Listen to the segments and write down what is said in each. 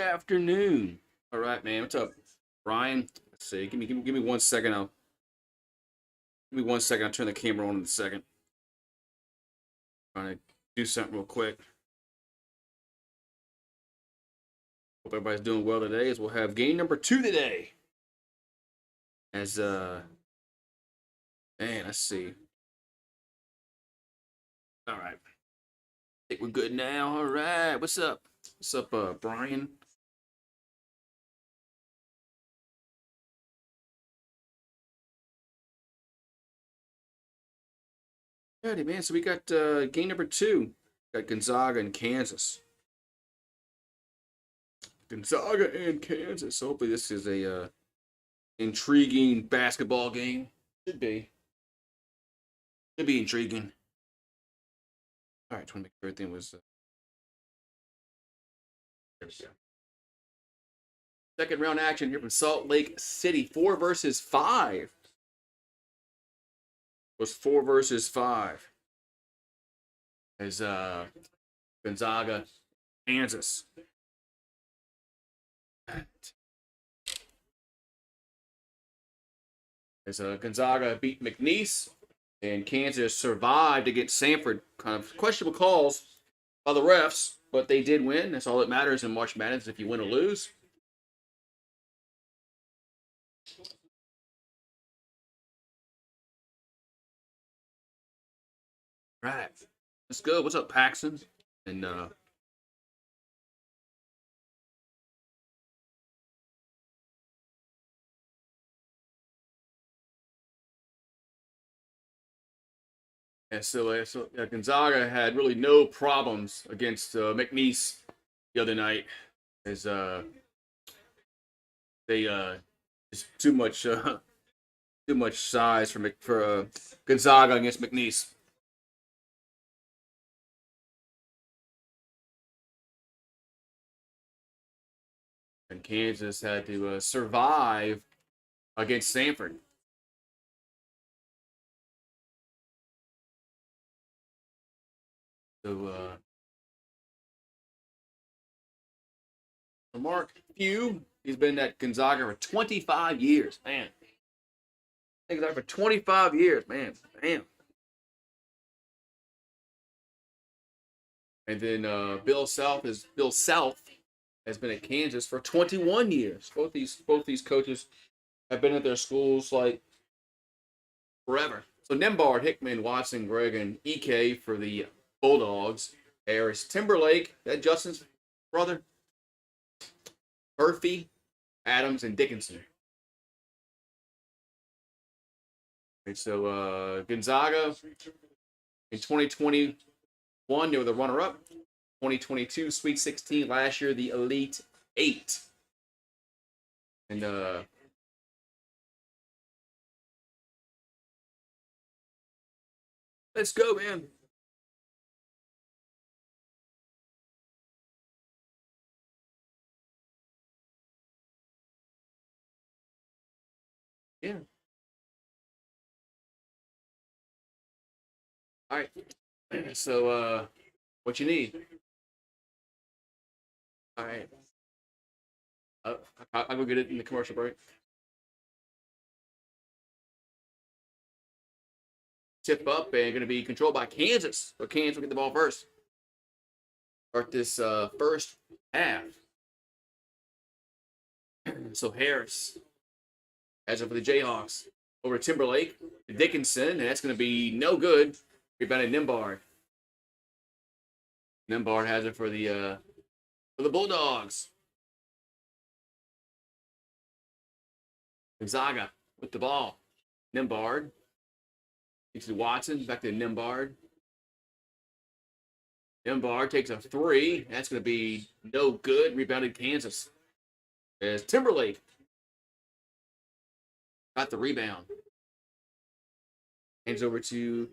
afternoon. All right, man. What's up, Brian? Let's see. Give me 1 second. Give me 1 second. I'll turn the camera on in a second. Trying to do something real quick. Hope everybody's doing well today. As we'll have game number 2 today. As man, let's see. All right. I think we're good now. All right. What's up? What's up, Brian? Alrighty, man. So we got game number 2. Got Gonzaga and Kansas. Gonzaga and Kansas. So hopefully this is a intriguing basketball game. Should be. Should be intriguing. All right, just want to make sure everything was. There we go. Second round action here from Salt Lake City. 4 versus 5. Was 4 versus 5. As Gonzaga, Kansas. As Gonzaga beat McNeese, and Kansas survived against Samford. Kind of questionable calls by the refs, but they did win. That's all that matters in March Madness, if you win or lose. All right, let's go. What's up, Paxton? And Gonzaga had really no problems against McNeese the other night, as they just too much size for Gonzaga against McNeese. And Kansas had to survive against Samford. So, Mark Few, he's been at Gonzaga for 25 years. Man. Gonzaga for 25 years, man. Damn. And then Bill Self has been at Kansas for 21 years. Both these coaches have been at their schools like forever. So Nembhard, Hickman, Watson, Gregg, and EK for the Bulldogs. Harris, Timberlake, that Justin's brother. Murphy, Adams, and Dickinson. And so Gonzaga in 2021, they were the runner-up. 2022, Sweet 16. Last year, the Elite 8. And let's go, man. Yeah. All right. So, what you need? All right. I'll go get it in the commercial break. Tip up and going to be controlled by Kansas. So Kansas will get the ball first. Start this first half. So Harris has it for the Jayhawks. Over to Timberlake. Dickinson, and that's going to be no good. Rebounded Nembhard. Nembhard has it for the Bulldogs. Gonzaga with the ball. Nembhard. Takes to Watson. Back to Nembhard. Nembhard takes a 3. That's going to be no good. Rebounded Kansas. As Timberlake got the rebound. Hands over to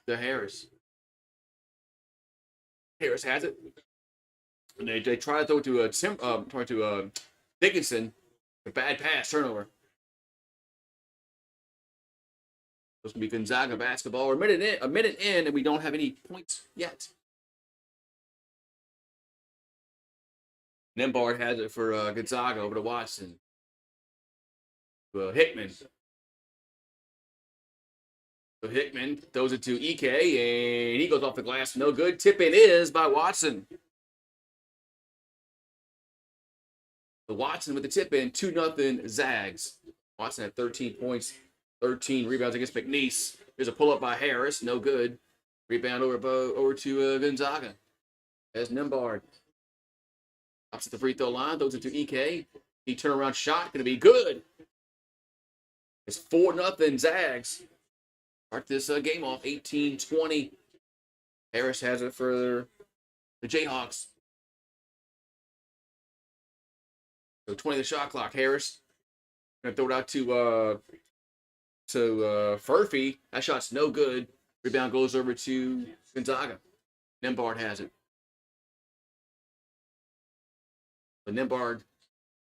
the Harris. Harris has it. And they try to throw it to Dickinson. A bad pass, turnover. Supposed to be Gonzaga basketball. We're a minute in, and we don't have any points yet. Nembhard has it for Gonzaga over to Watson. Hickman. So Hickman throws it to Ike, and he goes off the glass. No good. Tip-in is by Watson. So Watson with the tip-in, 2-0 Zags. Watson had 13 points, 13 rebounds against McNeese. There's a pull-up by Harris. No good. Rebound over to Gonzaga. As Nembhard. Ups at the free throw line. Throws it to Ike. He turnaround shot. Going to be good. It's 4-0 Zags. Start this game off 18-20. Harris has it for the Jayhawks. So 20 the shot clock. Harris gonna throw it out to Furphy. That shot's no good. Rebound goes over to Gonzaga. Nembhard has it. The Nembhard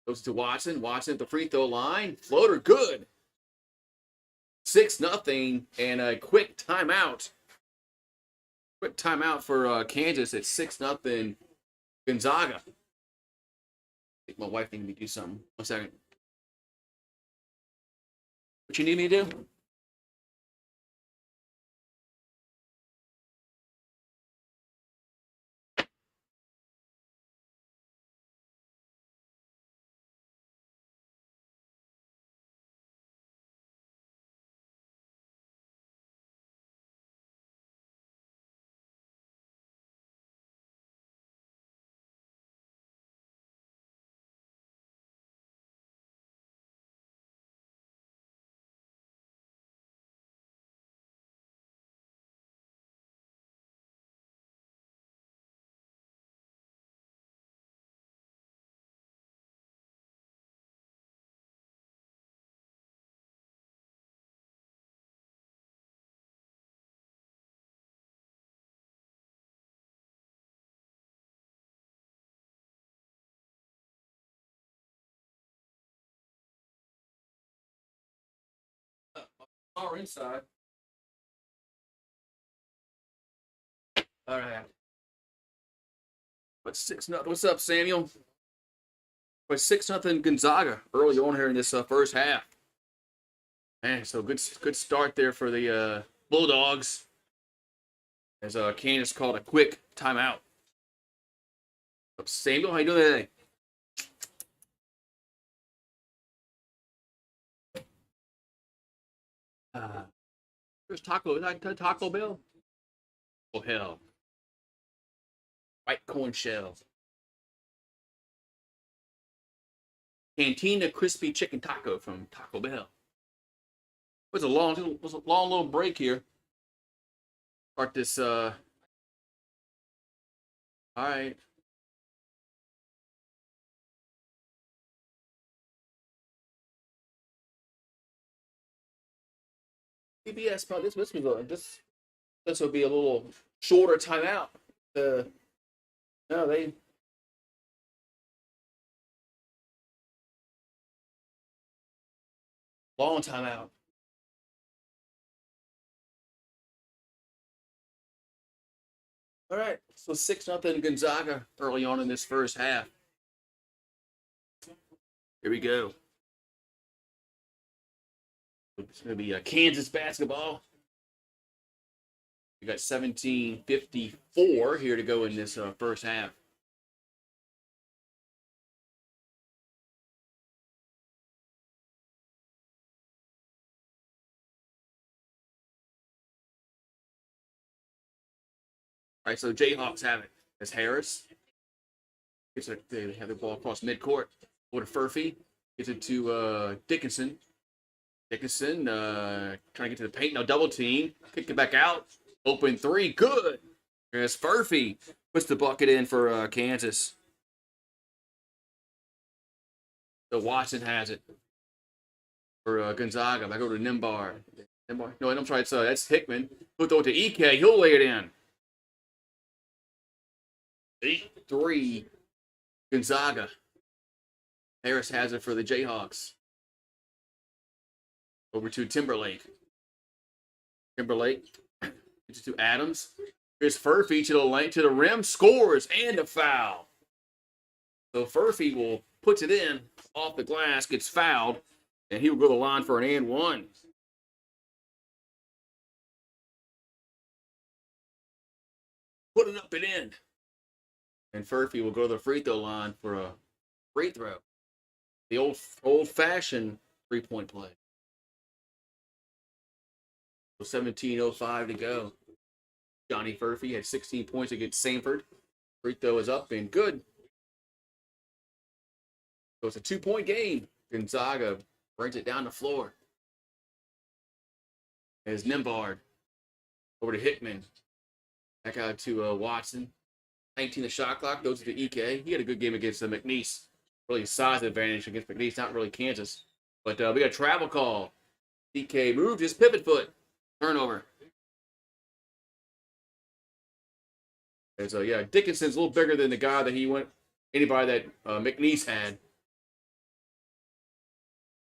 goes to Watson. Watson at the free throw line. Floater good. 6-0 and a quick timeout. Quick timeout for Kansas at 6-0 Gonzaga. I think my wife needs me to do something. 1 second. What you need me to do? Far inside. All right. But 6-0. What's up, Samuel? But 6-0 Gonzaga early on here in this first half. Man, so good start there for the Bulldogs. As Kansas called a quick timeout. What's up, Samuel? How you doing today? There's Taco Bell. Oh hell. White corn shell. Cantina crispy chicken taco from Taco Bell. It was a long little break here. Start this all right. CBS probably this will be a little shorter timeout. No, they long timeout. All right, so 6-0 Gonzaga early on in this first half. Here we go. It's going to be Kansas basketball. We got 17:54 here to go in this first half. All right, so Jayhawks have it. As Harris they have the ball across midcourt. Over to Furphy. Gets it to Dickinson. Dickinson trying to get to the paint. Now double team. Kick it back out. Open three. Good. There's Furphy. Puts the bucket in for Kansas. So Watson has it for Gonzaga. Back over to Nembhard. No, I'm sorry. That's Hickman. He'll throw it to Ike. He'll lay it in. 8-3 Gonzaga. Harris has it for the Jayhawks. Over to Timberlake. Timberlake gets it to Adams. Here's Furphy to the rim, scores, and a foul. So Furphy will puts it in off the glass, gets fouled, and he will go to the line for an and one. Put it up and in. And Furphy will go to the free throw line for a free throw. The old-fashioned three-point play. So 17:05 to go. Johnny Furphy had 16 points against Sanford. Free throw is up and good. So it's a 2-point game. Gonzaga brings it down the floor. As Nembhard over to Hickman. Back out to Watson. 19 the shot clock. Goes to the EK. He had a good game against McNeese. Really size advantage against McNeese. Not really Kansas. But we got a travel call. EK moved his pivot foot. Turnover. And so, yeah, Dickinson's a little bigger than the guy that anybody that McNeese had.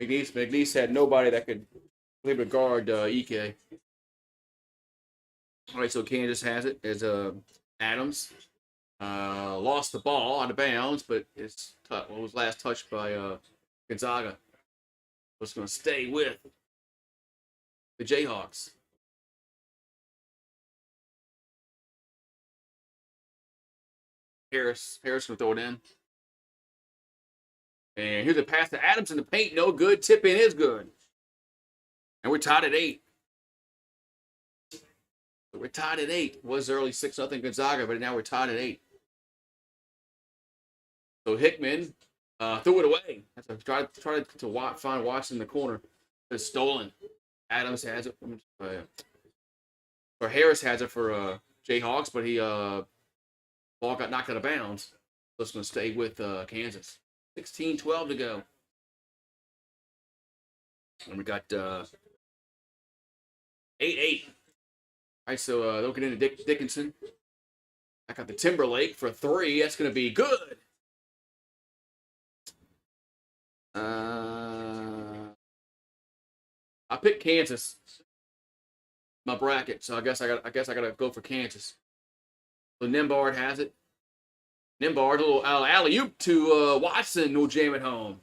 McNeese had nobody that could be able to guard EK. All right, so Kansas has it as Adams. Lost the ball out of bounds, but was last touched by Gonzaga. Was going to stay with the Jayhawks. Harris going to throw it in. And here's a pass to Adams in the paint. No good. Tip in is good. And we're tied at 8. So we're tied at 8. It was early 6-0 Gonzaga, but now we're tied at 8. So Hickman threw it away. Tried to find Watson in the corner. It's stolen. Adams has it. Or Harris has it for Jayhawks, but ball got knocked out of bounds. So it's going to stay with Kansas. 16-12 to go. And we got 8-8. All right, so they'll get into Dickinson. I got the Timberlake for 3. That's going to be good. I picked Kansas. My bracket, so I guess I got to go for Kansas. So Nembhard has it. Nembhard, a little alley-oop to Watson, will jam it home.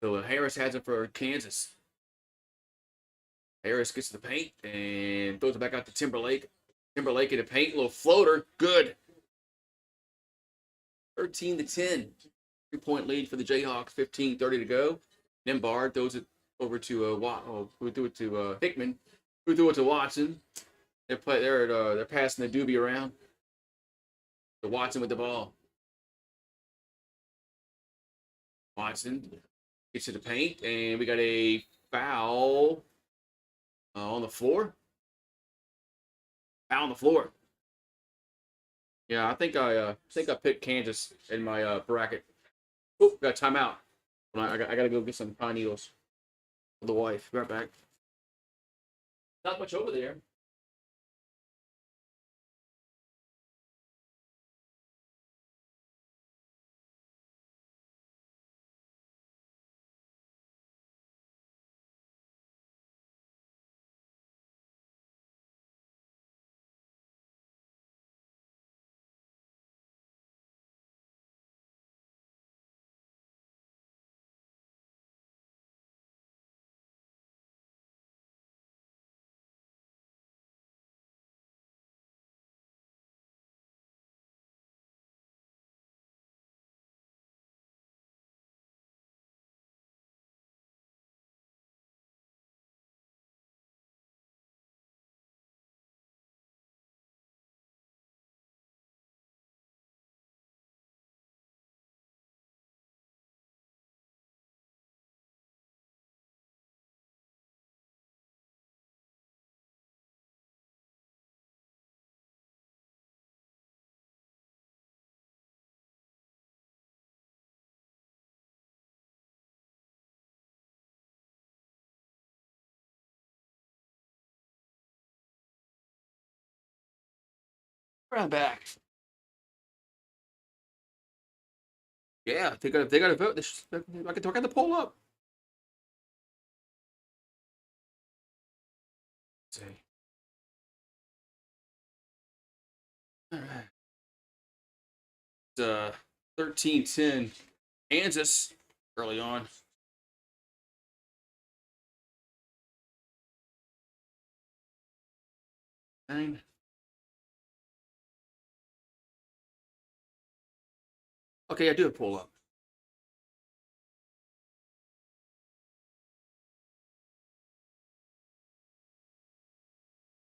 So Harris has it for Kansas. Harris gets the paint and throws it back out to Timberlake. Timberlake in the paint, little floater, good. 13-10. 3-point lead for the Jayhawks, 15:30 to go. Nembhard throws it over to who threw it to Hickman, who threw it to Watson. They're passing the doobie around. So Watson with the ball. Watson gets to the paint, and we got a foul on the floor. Foul on the floor. Yeah, I think I picked Kansas in my bracket. Oh, got a timeout. I got to go get some pine needles for the wife. Be right back. Not much over there. I'm back. Yeah, they got to vote. I can the poll up. Let's see. All right. 13-10 Kansas early on. Dang. Okay, I do a pull up.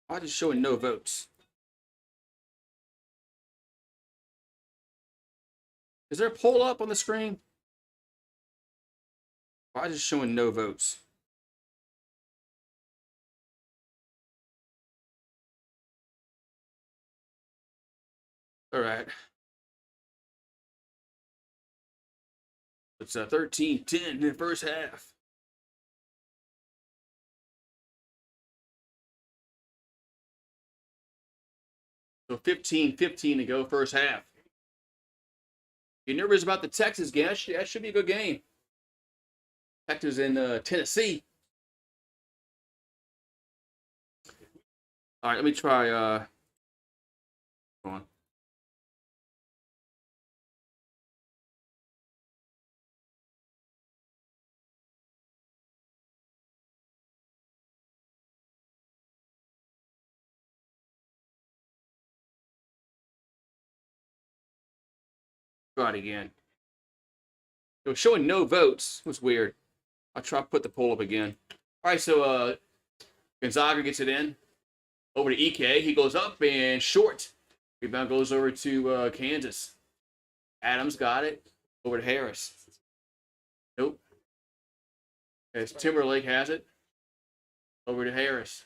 Why is it showing no votes? Is there a poll up on the screen? Why is it showing no votes? All right. It's 13-10 in the first half. So 15-15 to go first half. You're nervous about the Texas game? That should be a good game. Texas in Tennessee. All right, let me try. Go on. Try it again. It was showing no votes. It was weird. I'll try to put the poll up again. All right, so Gonzaga gets it in. Over to EK. He goes up and short. Rebound goes over to Kansas. Adams got it. Over to Harris. Nope. As Timberlake has it. Over to Harris.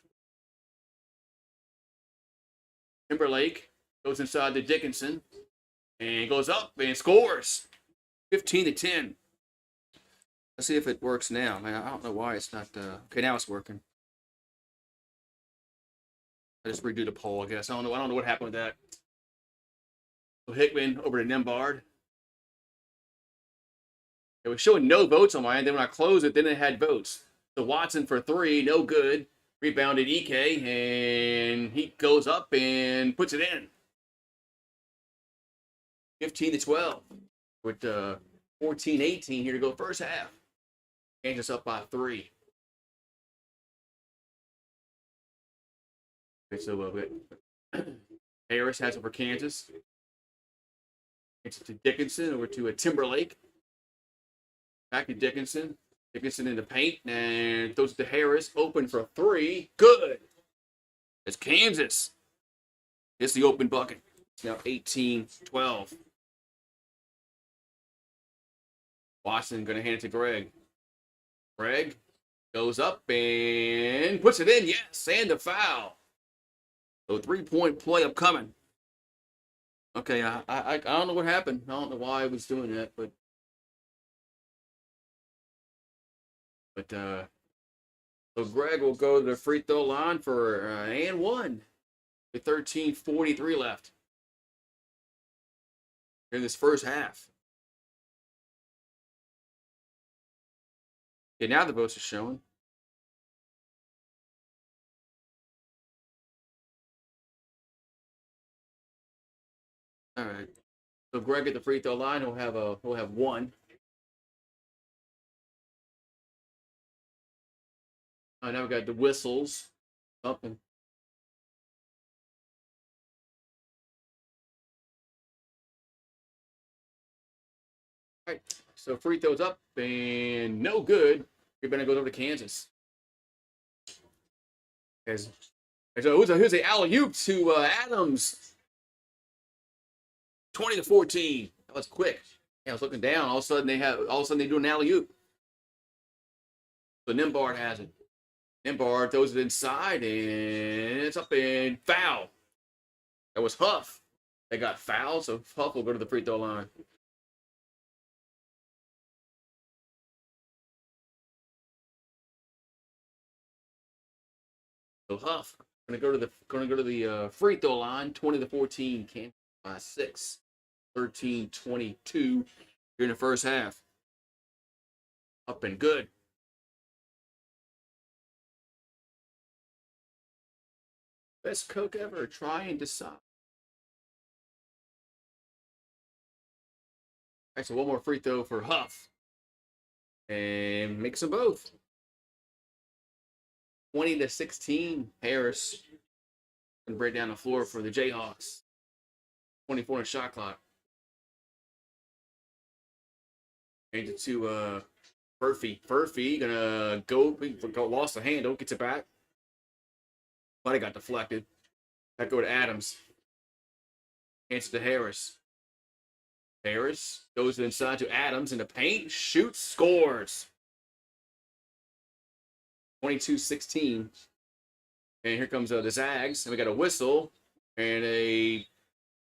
Timberlake goes inside to Dickinson. And goes up and scores. 15-10. Let's see if it works now. Man, I don't know why it's not. Okay, now it's working. I just redo the poll, I guess. I don't know what happened with that. So Hickman over to Nembhard. It was showing no votes on mine. Then when I closed it, then it had votes. So Watson for 3, no good. Rebounded EK, and he goes up and puts it in. 15-12 with 14-18 here to go first half. Kansas up by 3. Okay, so Harris has it for Kansas. Gets it to Dickinson, over to a Timberlake. Back to Dickinson. Dickinson in the paint, and throws it to Harris. Open for 3. Good. It's Kansas. It's the open bucket. It's now 18-12. Watson going to hand it to Greg. Greg goes up and puts it in. Yes, and the foul. So 3-point play upcoming. Okay, I don't know what happened. I don't know why I was doing that, but so Greg will go to the free throw line for and one with 13:43 left in this first half. Okay, now the votes are showing. All right. So Greg at the free throw line will have one. All right, now we got the whistles up and all right. So free throws up and no good. You're gonna go over to Kansas. So here's a alley-oop to Adams. 20-14. That was quick. Yeah, I was looking down. All of a sudden they do an alley-oop. So Nembhard has it. Nembhard throws it inside and it's up and foul. That was Huff. They got fouled, so Huff will go to the free throw line. So Huff gonna go to the free throw line. 20-14. Kansas by 6. 13-22 here in the first half. Up and good. Best Coke ever. Try and decide. right, so one more free throw for Huff. And makes them both. 20-16. Harris can break down the floor for the Jayhawks. 24 in shot clock. Change it to Furphy. Furphy gonna go lost the handle, gets it back. But it got deflected. That go to Adams. Hands to Harris. Harris goes inside to Adams in the paint, shoots, scores. 22-16. And here comes the Zags, and we got a whistle and a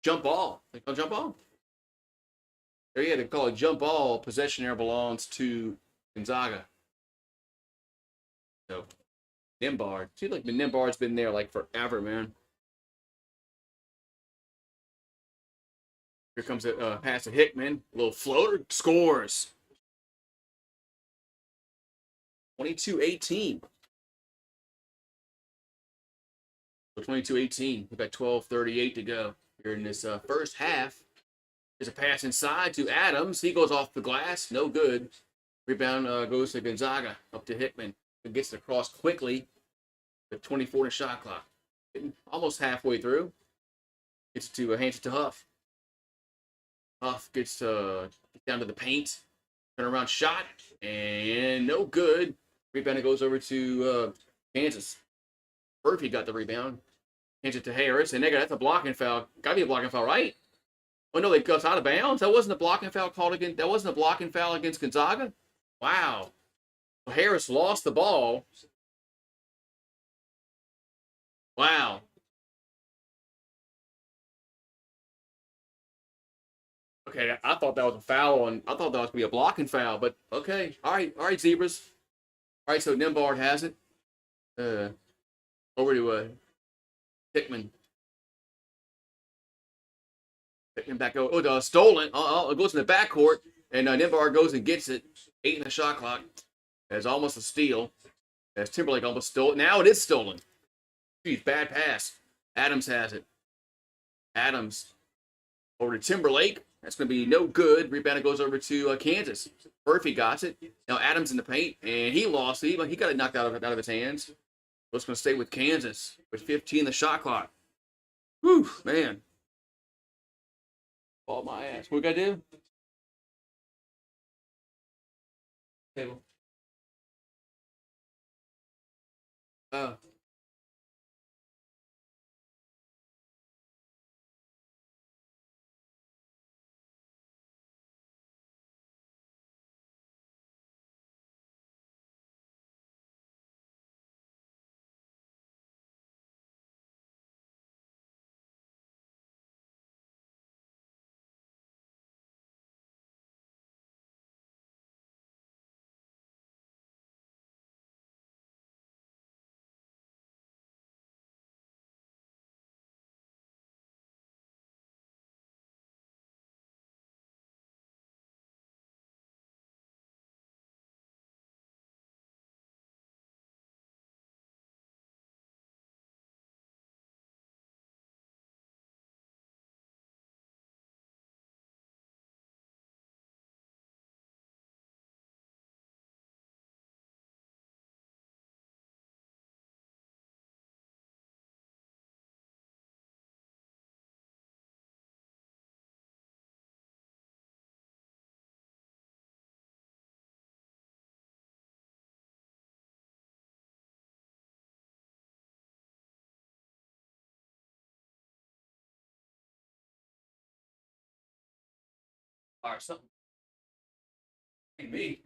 jump ball. They call jump ball. Yeah, they call it jump ball. Possession there belongs to Gonzaga. So, Nembhard. Seems like the Nembhard's been there like forever, man. Here comes a pass to Hickman. A little floater. Scores. 22-18. So 22-18. We've got 12:38 to go here in this first half. There's a pass inside to Adams. He goes off the glass. No good. Rebound goes to Gonzaga. Up to Hickman. He gets it across quickly. The 24 shot clock. Getting almost halfway through. Gets to hands it to Huff. Huff gets down to the paint. Turnaround shot. And no good. Rebound goes over to Kansas. Murphy got the rebound. Hands it to Harris. And that's a blocking foul. Got to be a blocking foul, right? Oh, no, they got out of bounds? That wasn't a blocking foul called against. That wasn't a blocking foul against Gonzaga? Wow. Well, Harris lost the ball. Wow. Okay, I thought that was a foul, and I thought that was going to be a blocking foul, but okay. All right, Zebras. All right, so Nembhard has it. Over to Hickman. Hickman back over. Oh, stolen. It goes in the backcourt, and Nembhard goes and gets it. 8 in the shot clock. That's almost a steal. As Timberlake almost stole it. Now it is stolen. Jeez, bad pass. Adams has it. Adams over to Timberlake. That's going to be no good. Rebound goes over to Kansas. Murphy got it. Now Adams in the paint, and he lost it. He got it knocked out of his hands. It's going to stay with Kansas with 15 in the shot clock. Whew, man. Ball my ass. What we got to do? Table. Oh. All right, something. Hey, me.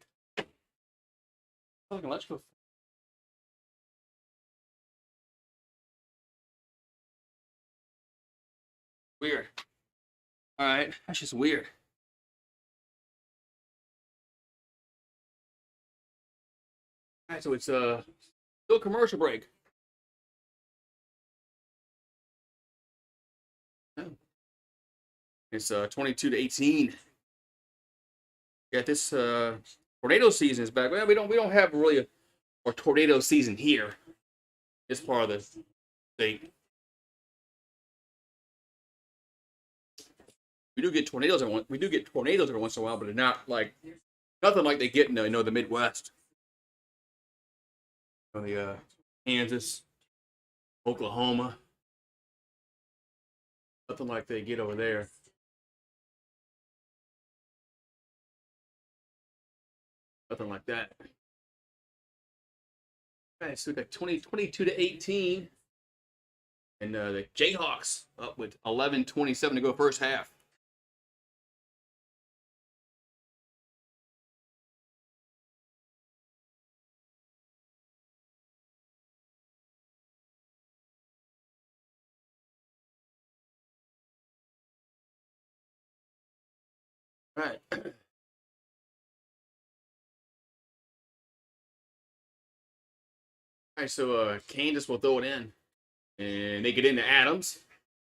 Let's go. Weird. All right, that's just weird. All right, so it's still a commercial break. Oh. It's 22-18. Yeah, this tornado season is back. Well, we don't have really a tornado season here. This part of the state. We do get tornadoes every once in a while, but they're not like nothing like they get in the Midwest. The Kansas, Oklahoma, nothing like they get over there. Nothing like that. Okay, so we got 22-18. And the Jayhawks up with 11:27 to go first half. All right. All right, so Kansas will throw it in. And they get into Adams.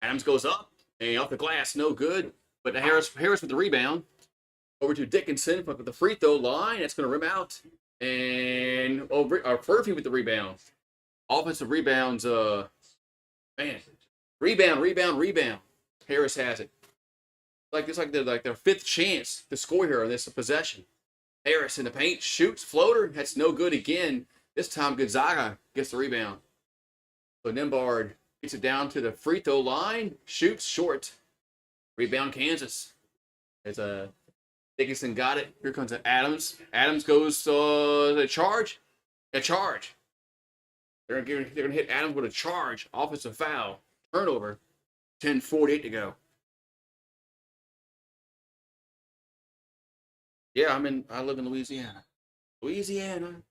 Adams goes up and off the glass, no good. But Harris with the rebound. Over to Dickinson with the free throw line. That's going to rim out. And Furphy with the rebound. Offensive rebounds, man. Rebound. Harris has it. It's like their fifth chance to score here on this possession. Harris in the paint, shoots, floater. That's no good again. This time Gonzaga gets the rebound. So Nembhard gets it down to the free throw line, shoots short. Rebound Kansas. As Dickinson got it. Here comes Adams. Adams goes a charge. A charge. They're gonna hit Adams with a charge. Offensive foul. Turnover. 10:48 to go. Yeah, I live in Louisiana. Louisiana.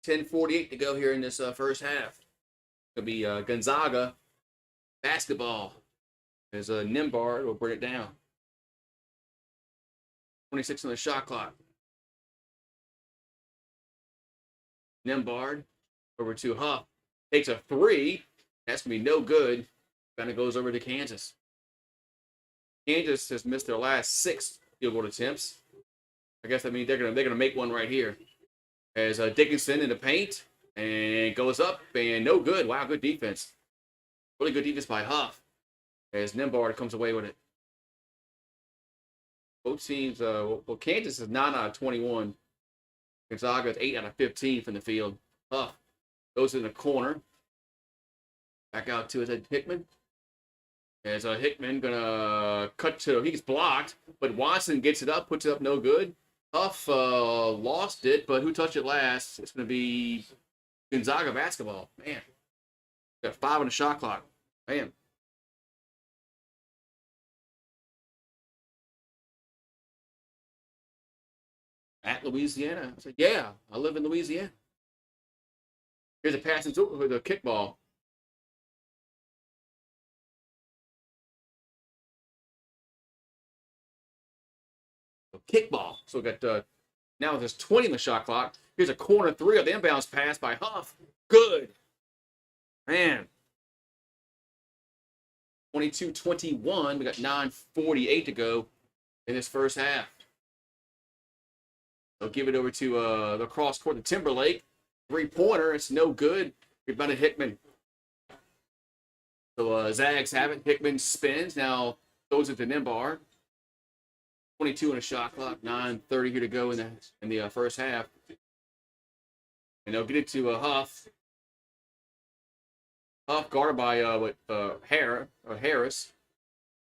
10:48 to go here in this first half. It'll be Gonzaga basketball. As Nembhard will bring it down. 26 on the shot clock. Nembhard over to Huff. Takes a three. That's going to be no good. Kind of goes over to Kansas. Kansas has missed their last 6 field goal attempts. I guess that means they're gonna make one right here. As Dickinson in the paint and goes up and no good. Wow, good defense. Really good defense by Huff. As Nembhard comes away with it. Both teams, Kansas is 9 out of 21. Gonzaga is 8 out of 15 from the field. Huff goes in the corner. Back out to his Hickman. As Hickman gonna cut to, he gets blocked, but Watson gets it up, puts it up, no good. Huff lost it, but who touched it last? It's gonna be Gonzaga basketball. Man, got 5 on the shot clock. Man. At Louisiana. I said, yeah, I live in Louisiana. Here's a pass with a kickball. Kickball. So we got now there's 20 on the shot clock. Here's a corner three of the inbounds pass by Huff. Good. Man. 22-21. We got 9:48 to go in this first half. They'll give it over to the cross court to Timberlake. 3-pointer. It's no good. Rebounded Hickman. So Zags have it. Hickman spins. Now throws it to Nembhard. 22 on the shot clock. 9:30 here to go in the first half. And they'll get it to Huff. Huff guarded by Harris.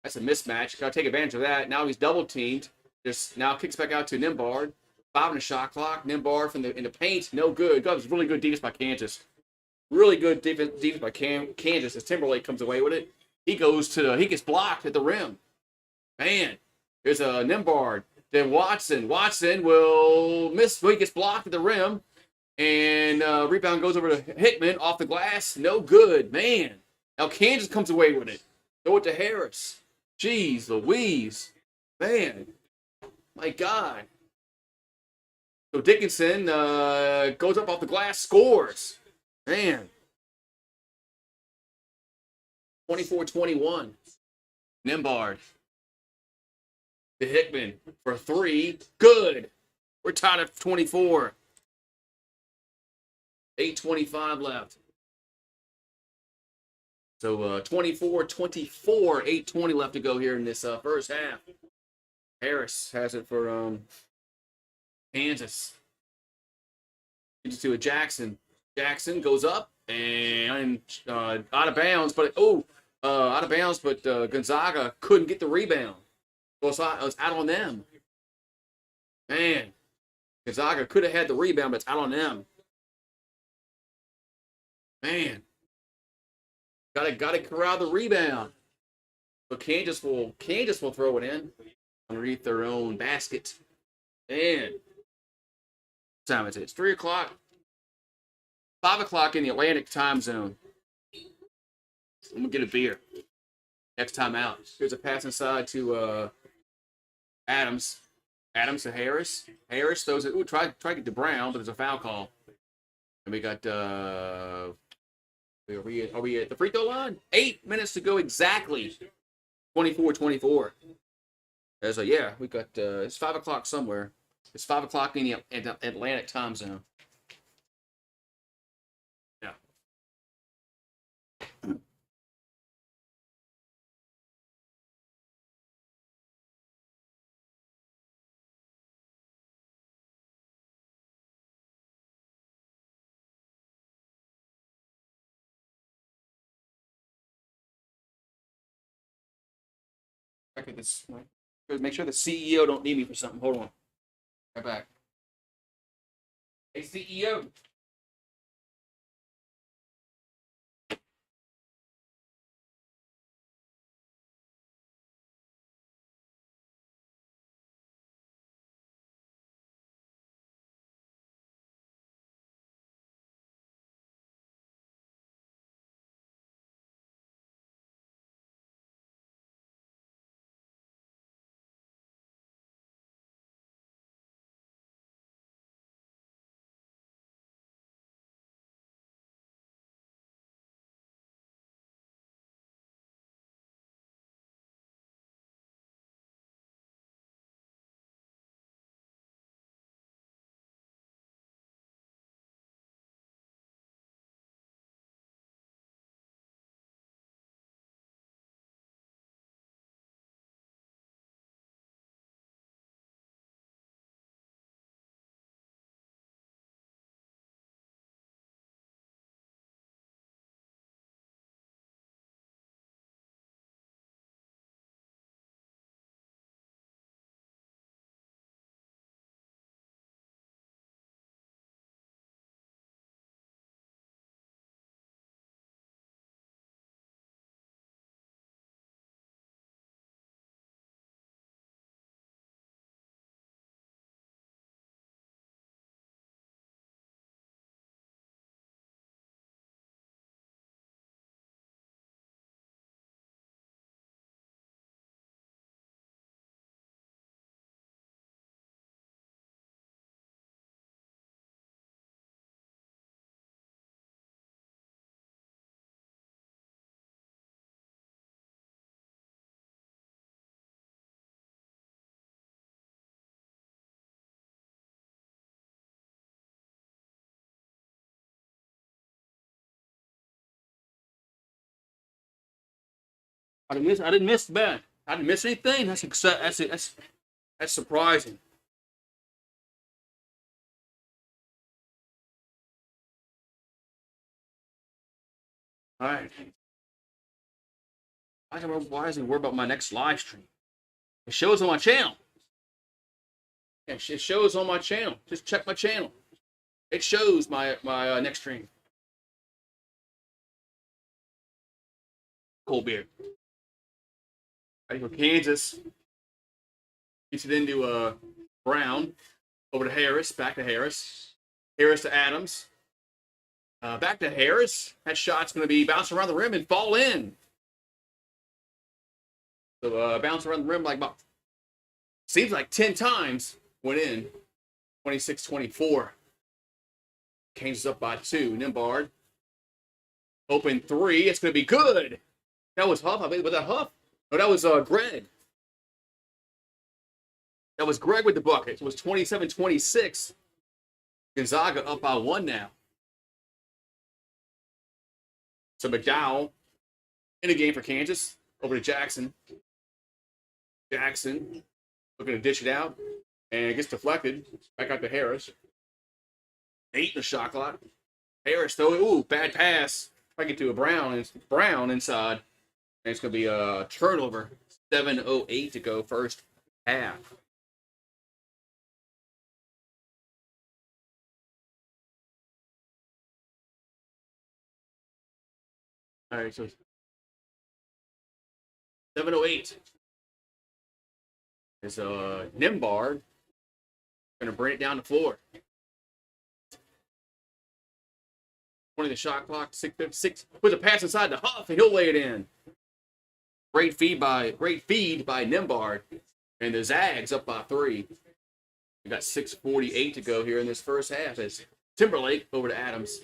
That's a mismatch. Got to take advantage of that. Now he's double teamed. Just now kicks back out to Nembhard. 5 on the shot clock. Nembhard in the paint. No good. That was really good defense by Kansas. Really good defense by Kansas as Timberlake comes away with it. He gets blocked at the rim. Man, here's a Nembhard. Then Watson. Watson will miss. He gets blocked at the rim. And rebound goes over to Hickman off the glass. No good. Man. Now Kansas comes away with it. Throw it to Harris. Jeez Louise. Man. My God. So Dickinson goes up off the glass, scores. Man. 24-21. Nembhard. To Hickman for 3. Good. We're tied at 24. 8:25 left. So 24-24, 8:20 left to go here in this first half. Harris has it for Kansas. Gets to a Jackson. Jackson goes up and out of bounds, but out of bounds. But Gonzaga couldn't get the rebound. So it was out on them. Man, Gonzaga could have had the rebound, but it's out on them. Man, gotta corral the rebound. But Kansas will throw it in underneath their own basket. And what time is it? It's 3 o'clock. 5 o'clock in the Atlantic time zone. I'm gonna get a beer. Next time out. Here's a pass inside to Adams. Adams to Harris. Harris throws it. Ooh, try to get to Brown, but there's a foul call. And we got are we at the free throw line? 8 minutes to go exactly. 24-24. So yeah, we got it's 5 o'clock somewhere. It's 5 o'clock in the Atlantic time zone. Yeah. Check this. Make sure the CEO don't need me for something. Hold on. Right back. Hey, CEO. I didn't miss Ben. I didn't miss anything. That's surprising. All right. Why is he worried about my next live stream? It shows on my channel. Yeah, it shows on my channel. Just check my channel. It shows my next stream. Cold beer. Ready for Kansas. Gets it into Brown. Over to Harris. Back to Harris. Harris to Adams. Back to Harris. That shot's going to be bouncing around the rim and fall in. So bounce around the rim like about, seems like 10 times. Went in. 26-24. Kansas up by 2. Nimbard. Open 3. It's going to be good. That was Huff. I believe. Was that Huff? No, that was Greg. That was Greg with the bucket. It was 27-26. Gonzaga up by 1 now. So McDowell In a game for Kansas, over to Jackson. Jackson looking to dish it out, and it gets deflected. Back out to Harris. 8 in the shot clock. Harris, though, ooh, bad pass. If I get to a Brown inside, and it's going to be a turnover. 7:08 to go, first half. All right, so 7:08 is Nimbard going to bring it down the floor. 20 the shot clock, 6:56. Puts a pass inside the Huff, and he'll lay it in. Great feed by Nimbard, and the Zags up by 3. We got 6:48 to go here in this first half. As Timberlake over to Adams.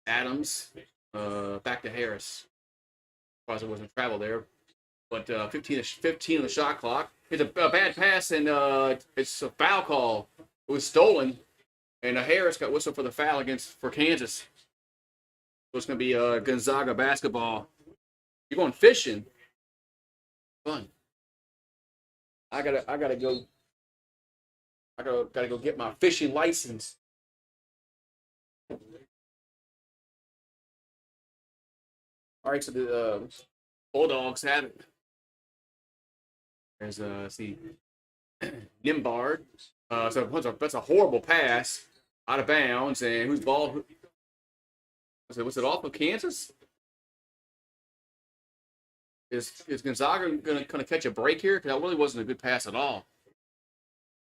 Adams back to Harris. Probably wasn't travel there, but 15 on the shot clock. It's a bad pass, and it's a foul call. It was stolen, and Harris got whistled for the foul for Kansas. So it's going to be Gonzaga basketball. You're going fishing. Fun. I gotta go. I gotta go get my fishing license. All right, so the Bulldogs have it. There's see Nimbard. So that's a horrible pass out of bounds, and who's ball? Was it off of Kansas? Is Gonzaga going to catch a break here? Because that really wasn't a good pass at all.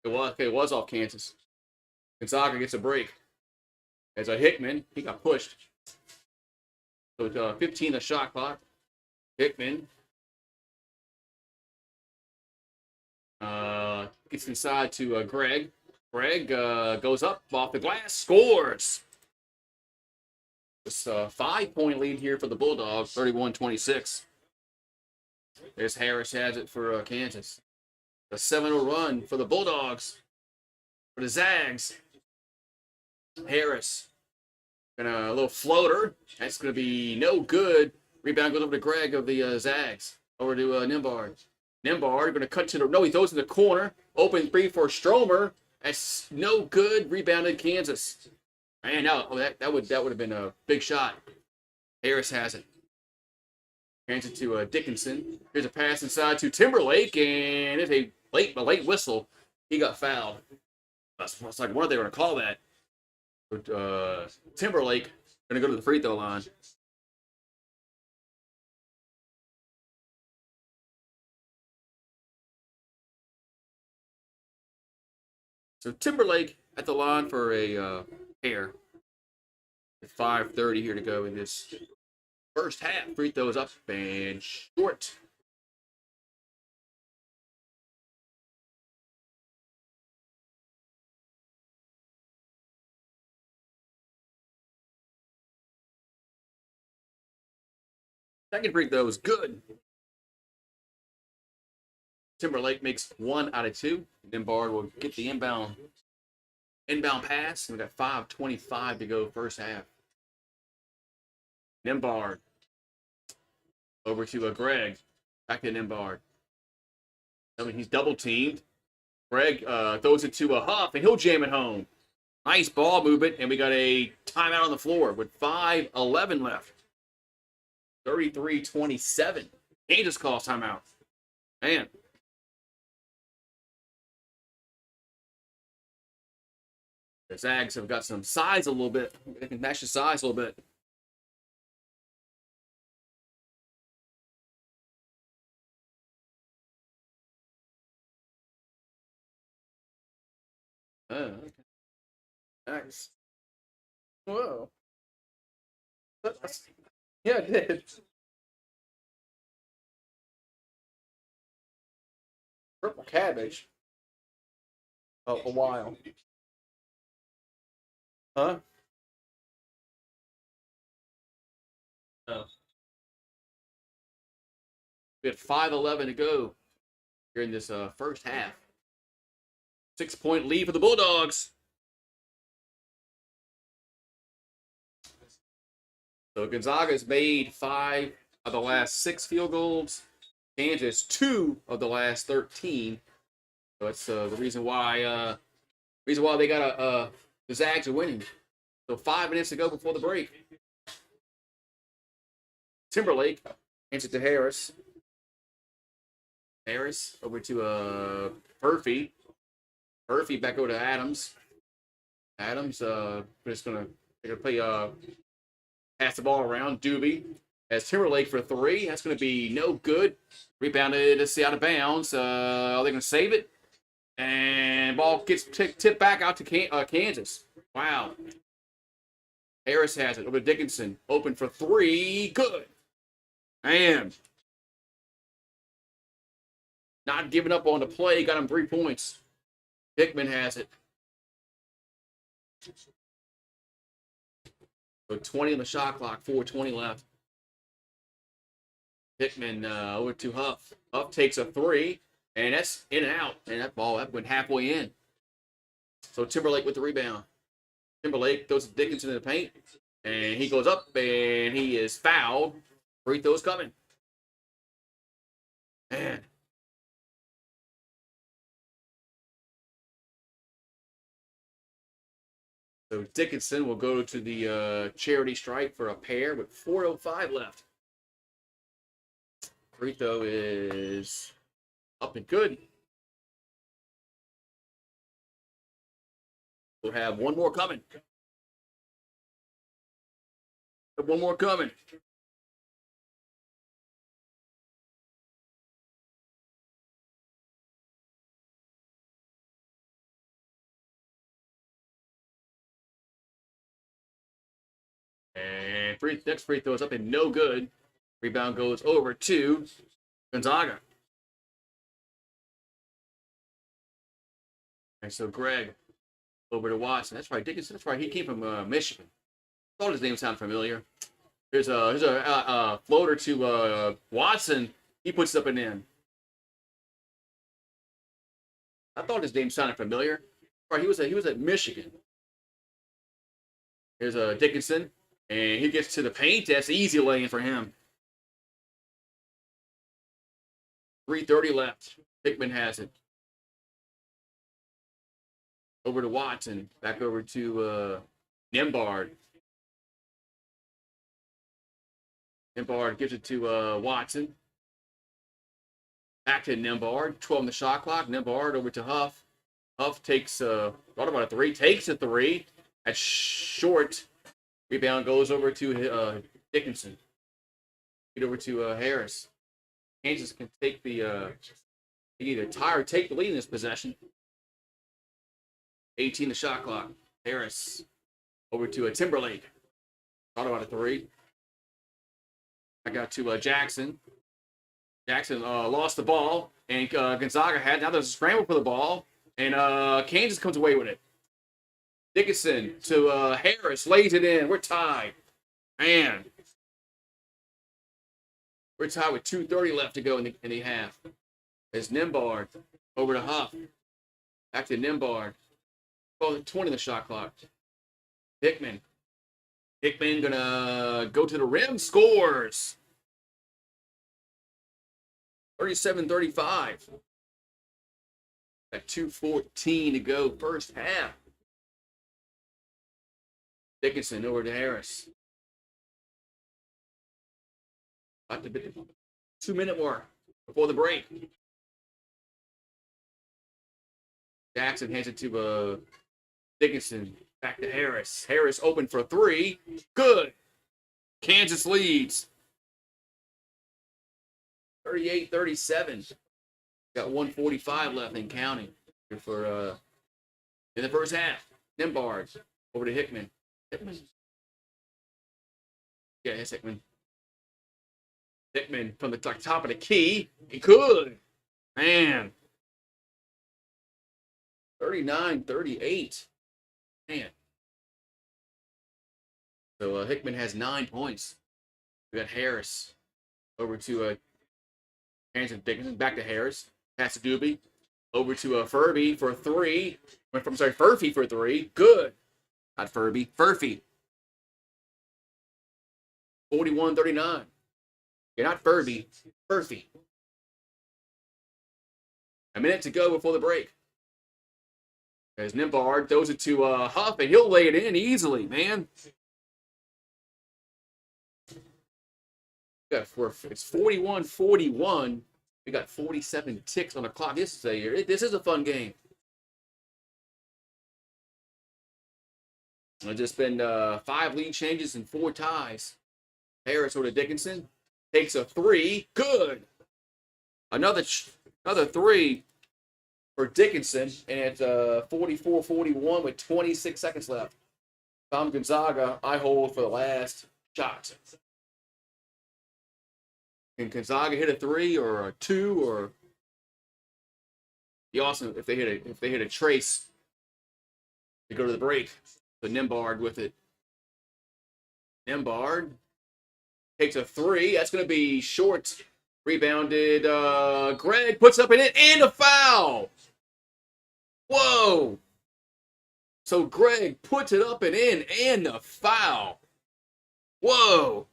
It was off Kansas. Gonzaga gets a break. As a Hickman, he got pushed. So it's 15 the shot clock. Hickman gets inside to Greg. Greg goes up off the glass, scores. It's a 5-point lead here for the Bulldogs, 31-26. There's Harris has it for Kansas. A 7-0 run for the Bulldogs. For the Zags. Harris. And a little floater. That's going to be no good. Rebound goes over to Greg of the Zags. Over to Nimbard. Nimbard going to cut to the... No, he throws in the corner. Open 3 for Stromer. That's no good. Rebounded Kansas. Man, that would have been a big shot. Harris has it. Hands it to Dickinson. Here's a pass inside to Timberlake, and it's a late whistle. He got fouled. That's like, what are they going to call that? But, Timberlake going to go to the free throw line. So Timberlake at the line for a pair. 5:30 here to go in this first half. Free throws up and short. Second free throw is good. Timberlake makes 1 out of 2. Nimbard will get the inbound pass. And we got 5:25 to go first half. Nimbard over to Greg. Back to Nimbard. I mean, he's double teamed. Greg throws it to a Huff, and he'll jam it home. Nice ball movement, and we got a timeout on the floor with 5:11 left. 33-27. Kansas calls timeout. Man. The Zags have got some size a little bit. They can match the size a little bit. Oh, okay. Nice. Whoa. Yeah, it did. Purple cabbage. Oh, a while. Huh? Oh. We had 5:11 to go here in this first half. 6-point lead for the Bulldogs. So Gonzaga's made 5 of the last 6 field goals. Kansas 2 of the last 13. So that's the reason why they got the Zags are winning. So 5 minutes to go before the break. Timberlake hands it to Harris. Harris over to Murphy. Murphy back over to Adams. Adams just gonna play pass the ball around. Doobie has Timberlake for 3. That's gonna be no good. Rebounded to see out of bounds. Are they gonna save it? And ball gets tipped back out to Kansas. Wow. Harris has it over to Dickinson. Open for 3. Good. Man. Not giving up on the play. Got him 3 points. Hickman has it. So 20 on the shot clock. 4:20 left. Hickman over to Huff. Huff takes a 3. And that's in and out. And that went halfway in. So Timberlake with the rebound. Timberlake throws Dickinson in the paint. And he goes up and he is fouled. Free throws coming. Man. So Dickinson will go to the charity stripe for a pair with 4:05 left. Free throw is up and good. We'll have one more coming. One more coming. And next free throw is up and no good. Rebound goes over to Gonzaga. And so Greg over to Watson. That's right, Dickinson. That's right. He came from Michigan. Thought his name sounded familiar. Here's a floater to Watson. He puts it up and in. I thought his name sounded familiar. Right, he was at Michigan. Here's Dickinson, and he gets to the paint. That's easy laying for him. 3:30 left. Hickman has it. Over to Watson. Back over to Nembhard. Nembhard gives it to Watson. Back to Nembhard. 12 on the shot clock. Nembhard over to Huff. Huff takes thought about a 3. Takes a 3. That's short. Rebound goes over to Dickinson. Get over to Harris. Kansas can take the either tie or take the lead in this possession. 18 the shot clock. Harris over to Timberlake. Thought about a 3. I got to Jackson. Jackson lost the ball, and Gonzaga had. Now there's a scramble for the ball, and Kansas comes away with it. Dickinson to Harris, lays it in. We're tied. Man. We're tied with 2:30 left to go in the half. As Nembhard over to Huff. Back to Nembhard. 20 the shot clock. Hickman. Hickman gonna go to the rim. Scores. 37-35. At 2:14 to go, first half. Dickinson over to Harris. About to be 2-minute mark before the break. Jackson hands it to Dickinson. Back to Harris. Harris open for 3. Good. Kansas leads. 38-37. Got 1:45 left in counting for in the first half. Nembhard over to Hickman. Hickman. Yeah, it's Hickman. Hickman from the top of the key. He could. Man. 39-38. Man. So Hickman has 9 points. We got Harris over to Hanson Dickinson. Back to Harris. Pass to Doobie. Over to Furby for 3. Furphy for 3. Good. Not Furby. Furphy. 41-39. You're not Furby. Furphy. A minute to go before the break. As Nimbard throws it to Huff, and he'll lay it in easily, man. It's 41-41. We got 47 ticks on the clock. This is a fun game. It's just been 5 lead changes and 4 ties. Harris over to Dickinson. Takes a 3. Good. Another 3 for Dickinson. And it's 44-41 with 26 seconds left. Tom Gonzaga, I hold for the last shot. Can Gonzaga hit a 3 or a 2 or be awesome if they hit a trace to go to the break. The Nimbard with it. Nimbard takes a 3. That's going to be short. Rebounded. Greg puts up an in and a foul. Whoa. So Greg puts it up and in and a foul. Whoa.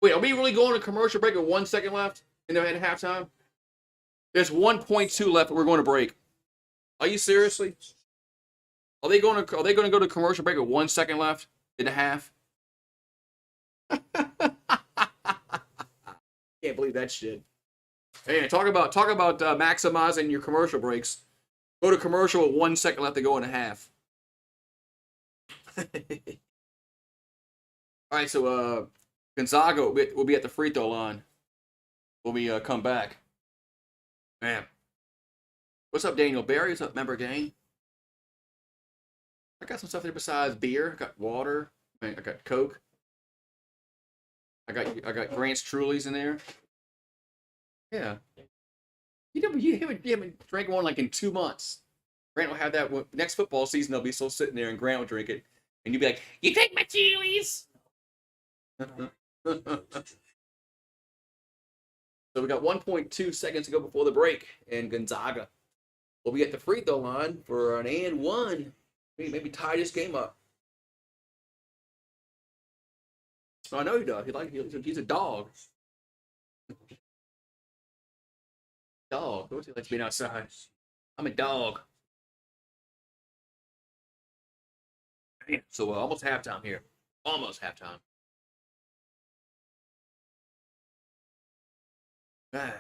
Wait, are we really going to commercial break with 1 second left in the halftime? There's 1.2 left. We're going to break. Are you seriously? Are they going to go to commercial break with 1 second left in the half? Can't believe that shit. Man, talk about maximizing your commercial breaks. Go to commercial with 1 second left to go in the half. All right, so Gonzaga will be at the free throw line when we come back. Man. What's up, Daniel Barry? What's up, member gang? I got some stuff there besides beer. I got water. I got Coke. I got Grant's Trulies in there. Yeah. You haven't drank one like in 2 months. Grant will have that next football season. They'll be still sitting there, and Grant will drink it, and you'll be like, "You take my Trulies." So we got 1.2 seconds to go before the break, and Gonzaga will be at the free throw line for an and 1. Maybe tie this game up. Oh, I know he does. He's a dog. Dog. What's he like being outside? I'm a dog. So almost halftime here. Almost halftime. All right.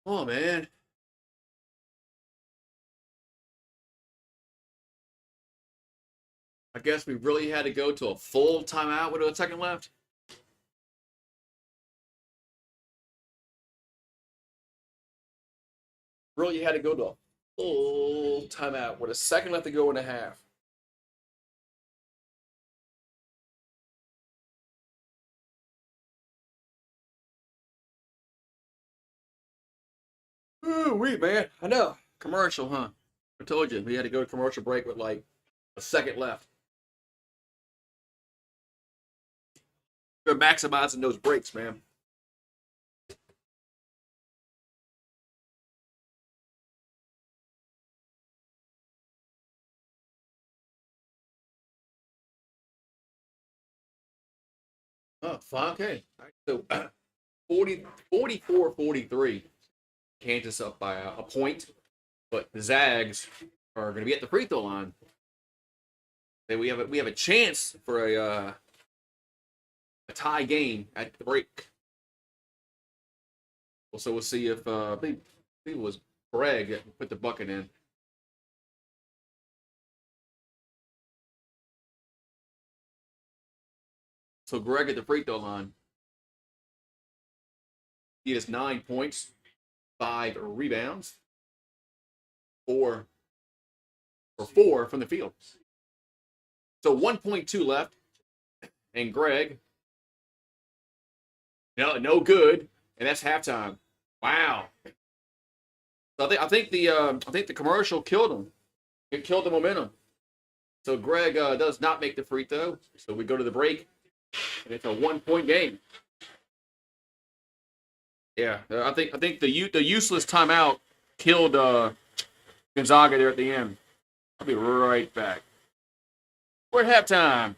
Oh, man. I guess we really had to go to a full timeout with a second left. Really had to go to a full timeout with a second left to go in the half. Ooh, man. I know. Commercial, huh? I told you we had to go to commercial break with like a second left. We're maximizing those breaks, man. Oh, fine. Okay. All right, so 44-43. Kansas up by a point. But the Zags are going to be at the free throw line. And we have a chance for a tie game at the break. So we'll see if I think it was Greg that put the bucket in. So Greg at the free throw line. He has 9 points, 5 rebounds, 4 from the field. So 1.2 left, and Greg, no good, and that's halftime. Wow. So I think the commercial killed him. It killed the momentum. So Greg does not make the free throw. So we go to the break, and it's a 1-point game. Yeah, I think the useless timeout killed Gonzaga there at the end. I'll be right back. We're at halftime.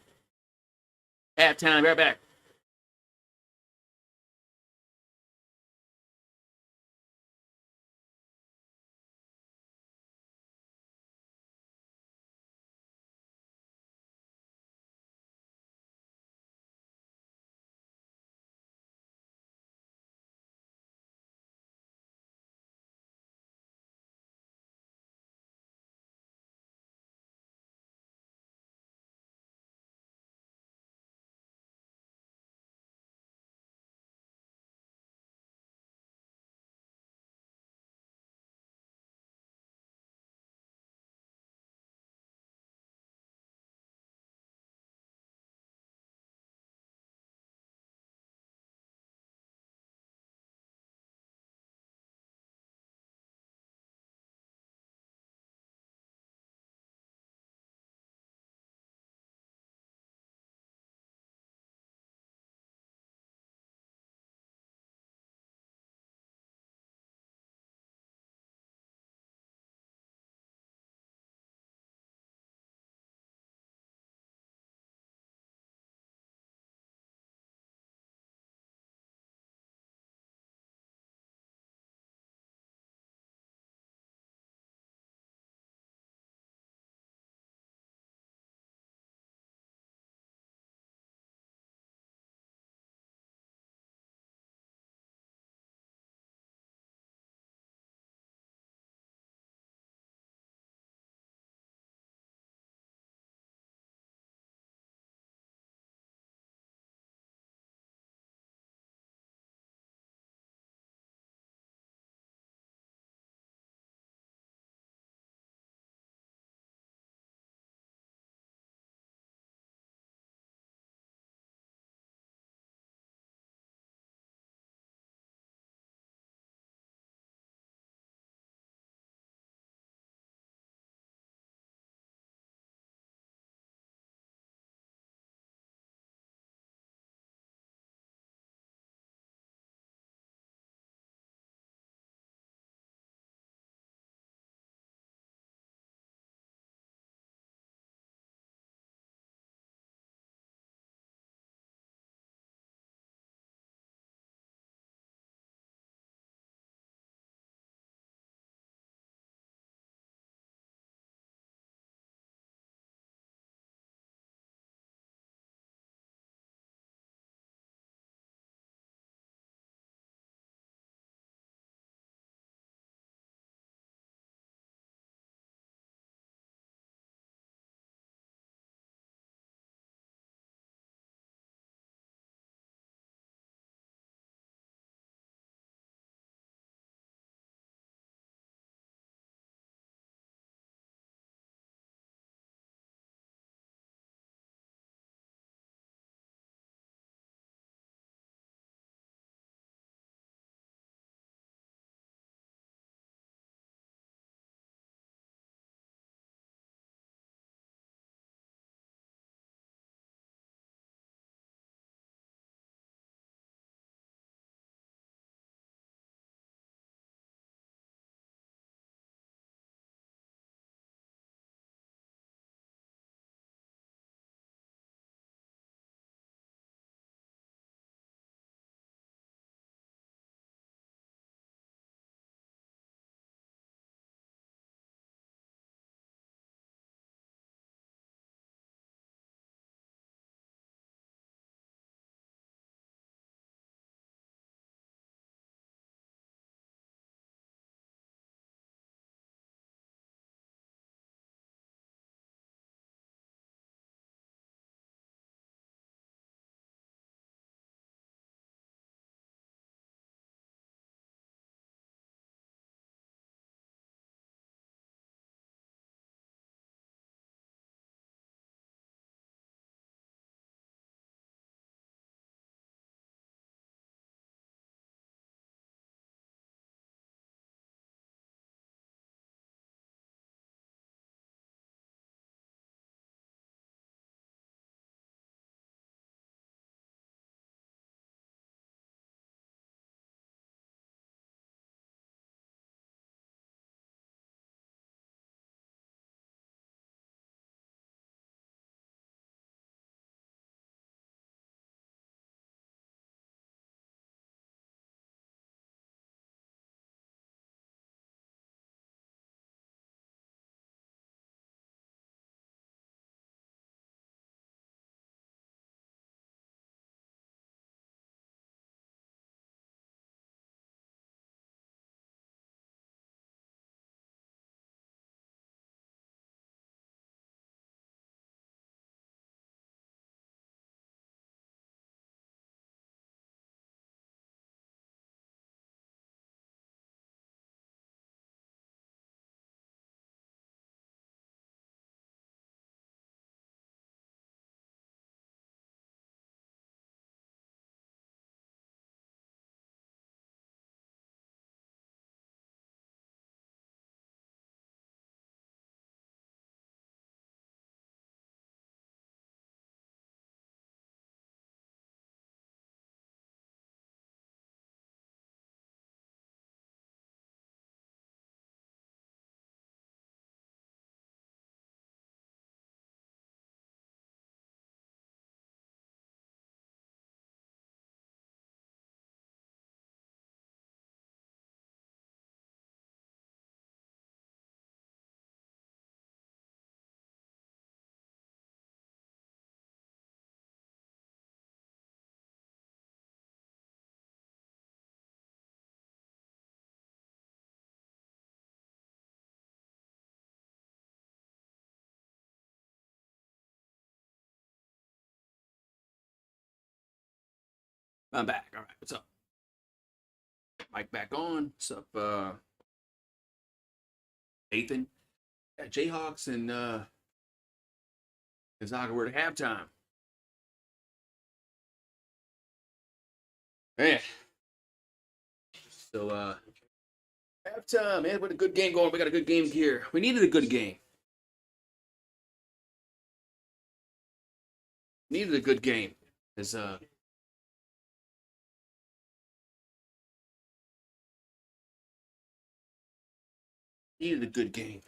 Halftime, right back. I'm back. All right, what's up? Mic back on. What's up, Nathan? Yeah, Jayhawks and Gonzaga were at halftime. Man, so halftime, man. What a good game going. We got a good game here. We needed a good game. Needed a good game. Cause needed a good game.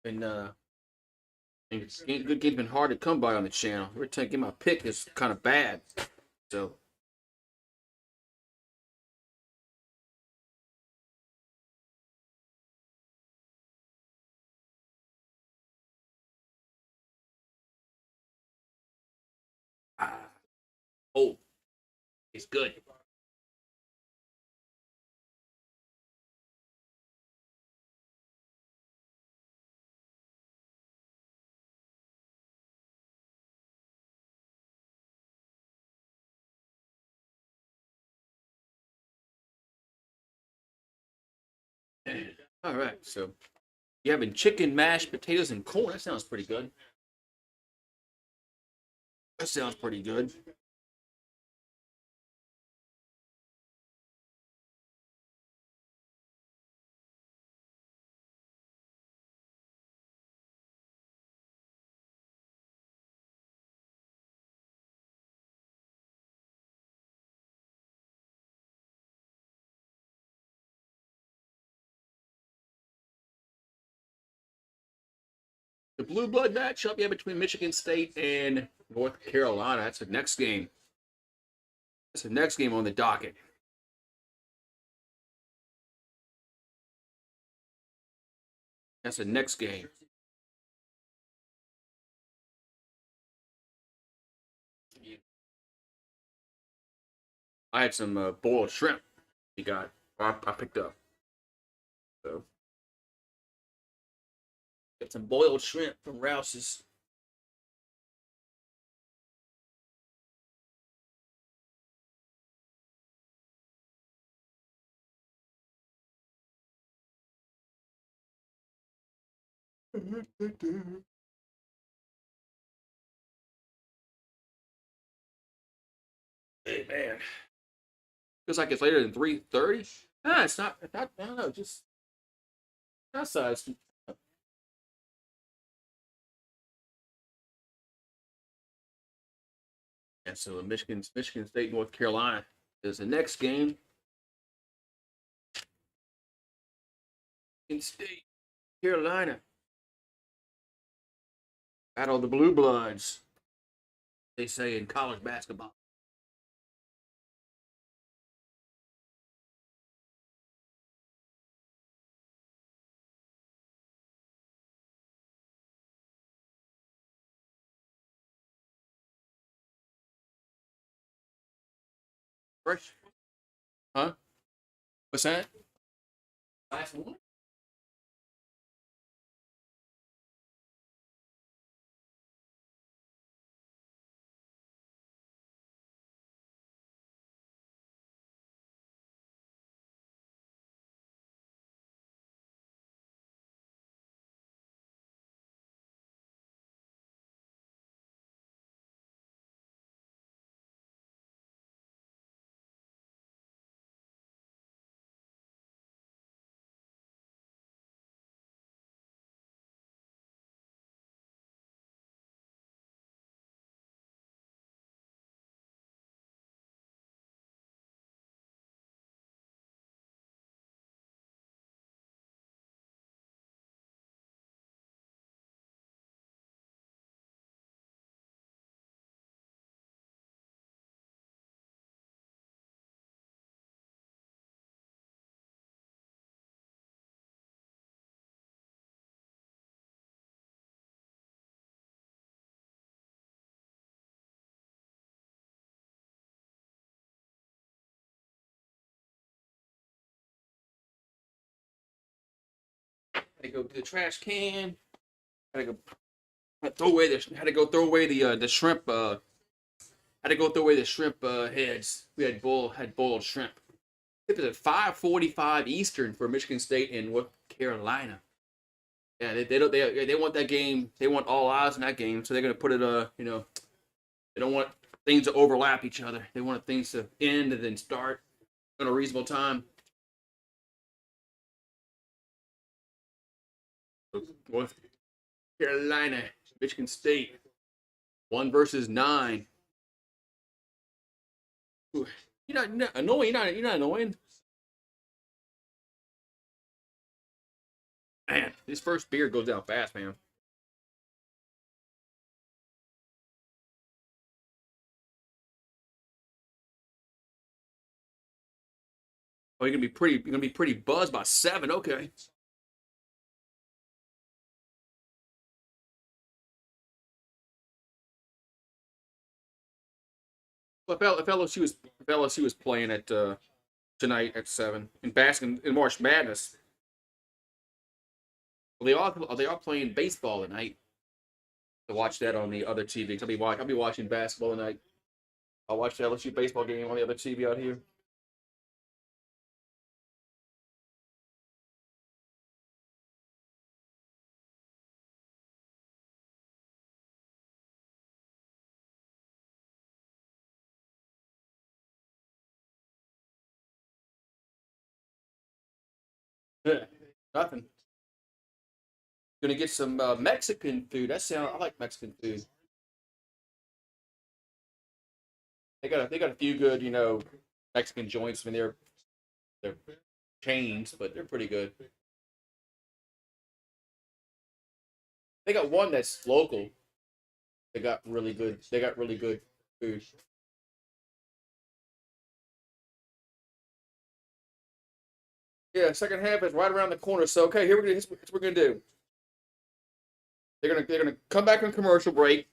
And good game's been hard to come by on the channel. Every time I get my pick is kind of bad. So ah, oh, it's good. All right, so you having chicken, mashed potatoes, and corn. That sounds pretty good. That sounds pretty good. The blue blood matchup, yeah, between Michigan State and North Carolina. That's the next game. That's the next game on the docket. That's the next game. I had some boiled shrimp. You got. I picked up. So got some boiled shrimp from Rouse's. Hey man, feels like it's later than 3:30. Nah, it's not. It's not. I don't know. Just outside. And so Michigan State, North Carolina is the next game. Michigan State, Carolina, battle of the blue bloods. They say in college basketball. Fresh, huh? What's that? Last one. Had to go to the trash can. Had to go throw away the. Had to go throw away the shrimp. had to go throw away the shrimp heads. We had boiled shrimp. It was at 5:45 Eastern for Michigan State and North Carolina. Yeah, they want that game. They want all eyes in that game, so they're gonna put it. They don't want things to overlap each other. They want things to end and then start in a reasonable time. North Carolina, Michigan State, 1 versus 9. Ooh, you're not annoying. You're not annoying. Man, this first beer goes down fast, man. Oh, you're gonna be pretty buzzed by 7. Okay. Well, if LSU was playing at tonight at 7 in basketball in March Madness. Well, they are playing baseball tonight. To watch that on the other TV. I'll be watching basketball tonight. I'll watch the LSU baseball game on the other TV out here. Yeah. Nothing. Gonna get some Mexican food. I like Mexican food. They got a few good Mexican joints. I mean they're chains, but they're pretty good. They got one that's local. They got really good. They got really good food. Yeah, second half is right around the corner. So okay, here's what we're gonna do. They're gonna come back on commercial break.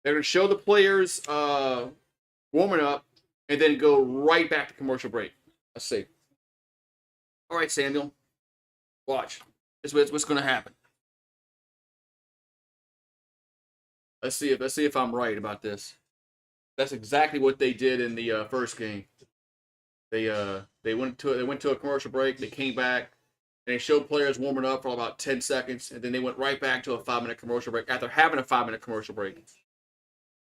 They're gonna show the players warming up, and then go right back to commercial break. Let's see. All right, Samuel, watch. This is what's gonna happen. Let's see if I'm right about this. That's exactly what they did in the first game. They went to a commercial break. They came back and they showed players warming up for about 10 seconds, and then they went right back to a 5-minute commercial break after having a 5-minute commercial break.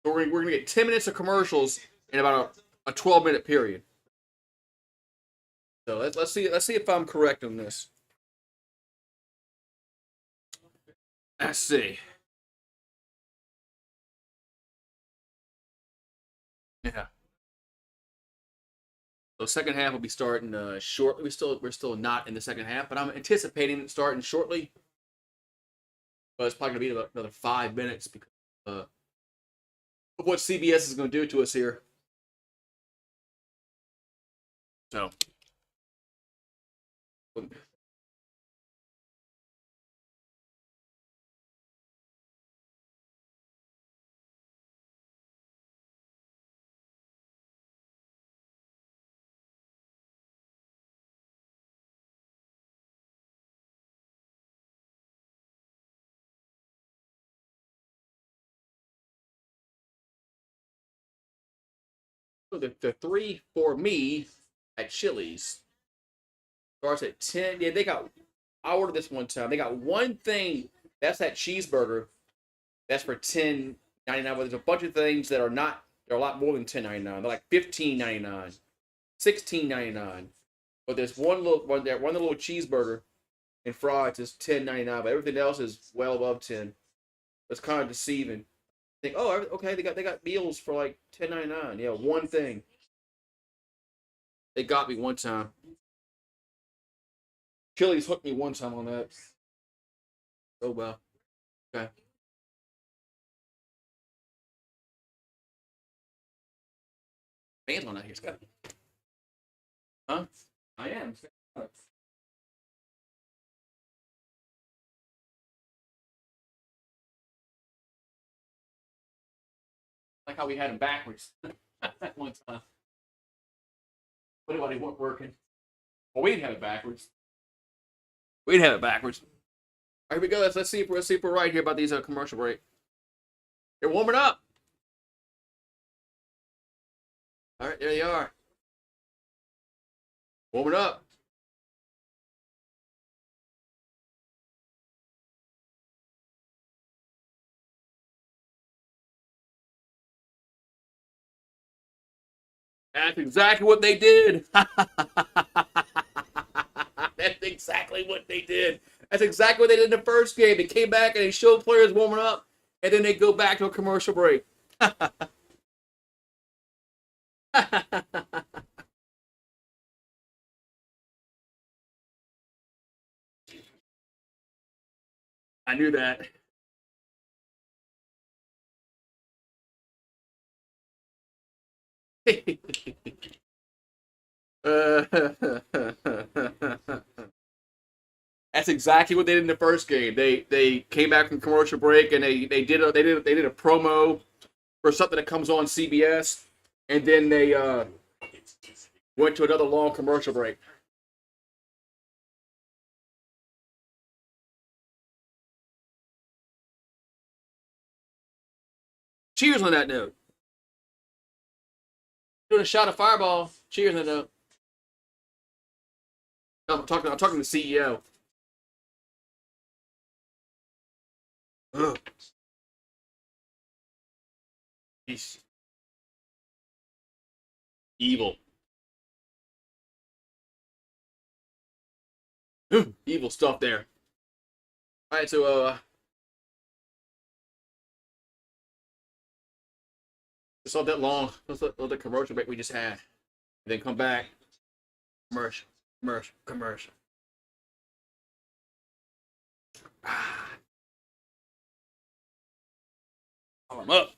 So we're gonna get 10 minutes of commercials in about a 12-minute period. So let's see if I'm correct on this. Let's see. Yeah. So second half will be starting shortly. We're still not in the second half, but I'm anticipating it starting shortly. But it's probably gonna be about another 5 minutes because of what CBS is going to do to us here. So the 3 for me at Chili's starts at 10. Yeah, I ordered this one time. They got one thing. That's that cheeseburger. That's for 10.99. But there's a bunch of things that are not. They're a lot more than 10.99. They're like 15.99, 16.99. But there's one little cheeseburger and fries is 10.99. But everything else is well above 10. It's kind of deceiving. Think, oh, okay, they got meals for like 10.99. Yeah, one thing. They got me one time. Chili's hooked me one time on that. Oh well. Okay. Fans on out here, Scott. Huh? I am. Like how we had them backwards one time. But they weren't working. Well, we didn't have it backwards. We didn't have it backwards. All right, here we go. Let's see if we're right here about these commercial break. They're warming up. All right, there they are. Warming up. That's exactly what they did. That's exactly what they did. That's exactly what they did in the first game. They came back and they showed players warming up, and then they go back to a commercial break. I knew that. That's exactly what they did in the first game. They came back from commercial break and they did a promo for something that comes on CBS, and then they went to another long commercial break. Cheers on that note. Doing a shot of Fireball. Cheers on that note. I'm talking to the CEO. Ugh. He's evil. Evil stuff there. All right, so it's not that long. Let's let the commercial break we just had, and then come back. Commercial, commercial, commercial. Oh, I'm up.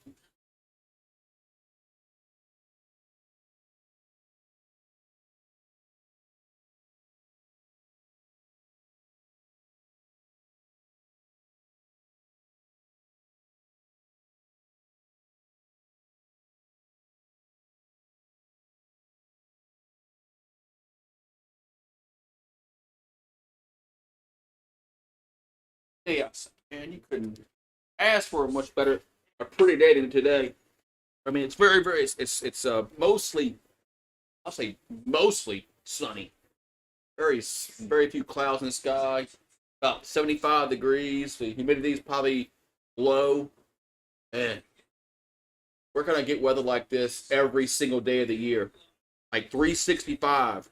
Yes, and you couldn't ask for a much better, a pretty day than today. I mean, it's very, it's mostly, I'll say mostly sunny. Very few clouds in the sky. About 75 degrees. The humidity is probably low. And we're gonna get weather like this every single day of the year, like 365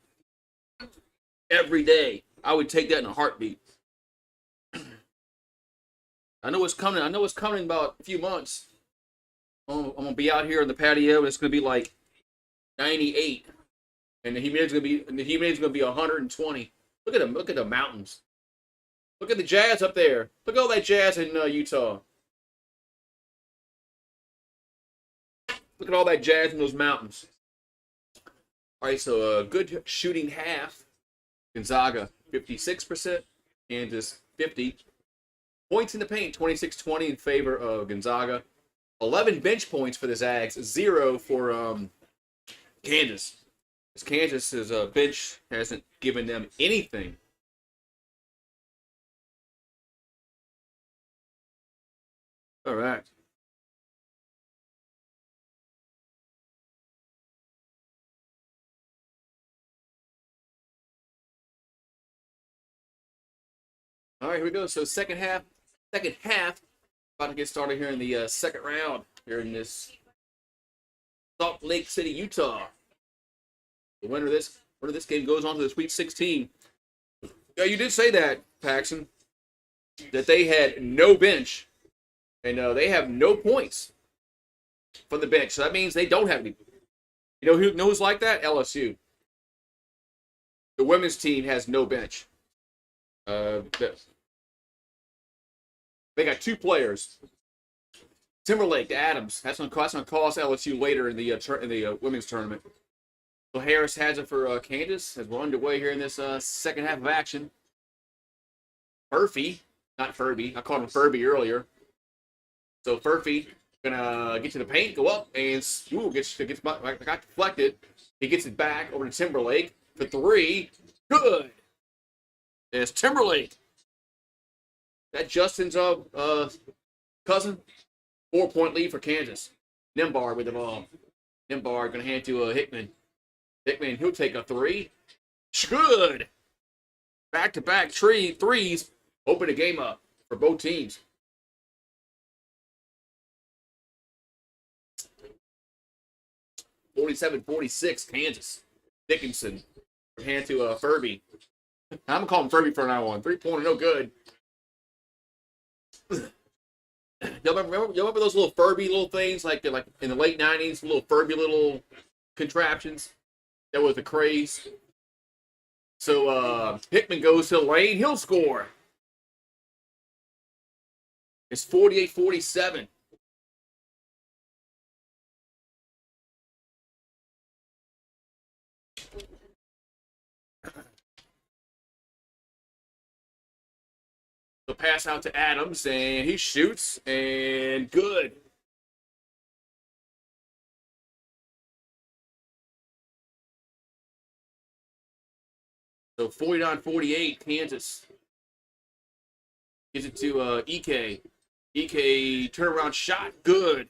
every day. I would take that in a heartbeat. I know it's coming. I know it's coming in about a few months. I'm gonna be out here on the patio, and it's gonna be like 98, and the humidity's gonna be 120. Look at them. Look at the mountains. Look at the Jazz up there. Look at all that Jazz in Utah. Look at all that Jazz in those mountains. All right, so a good shooting half. Gonzaga 56%, Kansas 50. Points in the paint 26-20 in favor of Gonzaga. 11 bench points for the Zags, 0 for Kansas. Kansas's bench hasn't given them anything. All right. All right, here we go. So second half, about to get started here in the second round here in this Salt Lake City, Utah. The winner of this game goes on to the Sweet 16. Yeah, you did say that, Paxson, that they had no bench, and they have no points from the bench. So that means they don't have any. You know who knows like that? LSU. The women's team has no bench. Uh, they got two players. Timberlake, Adams. That's going to cost LSU later in the women's tournament. So Harris has it for Kansas as we're underway here in this second half of action. Furphy, not Furby. I called him Furby earlier. So Furphy gonna get to the paint, go up, and gets got deflected. He gets it back over to Timberlake for three. Good. It's Timberlake. That Justin's cousin. 4-point lead for Kansas. Nembhard with the ball. Nimbar going to hand to Hickman. Hickman, he'll take a three. Good. Back-to-back threes. Open the game up for both teams. (47-46), Kansas. Dickinson. Hand to Furby. I'm going to call him Furby from now on. 3-pointer, no good. Y'all remember those little Furby little things like in the late 90s, little Furby little contraptions? That was the craze. So Hickman goes to the lane. He'll score. It's 48-47. So pass out to Adams, and he shoots, and good. So 49-48, Kansas. Gives it to EK. EK turnaround shot, good.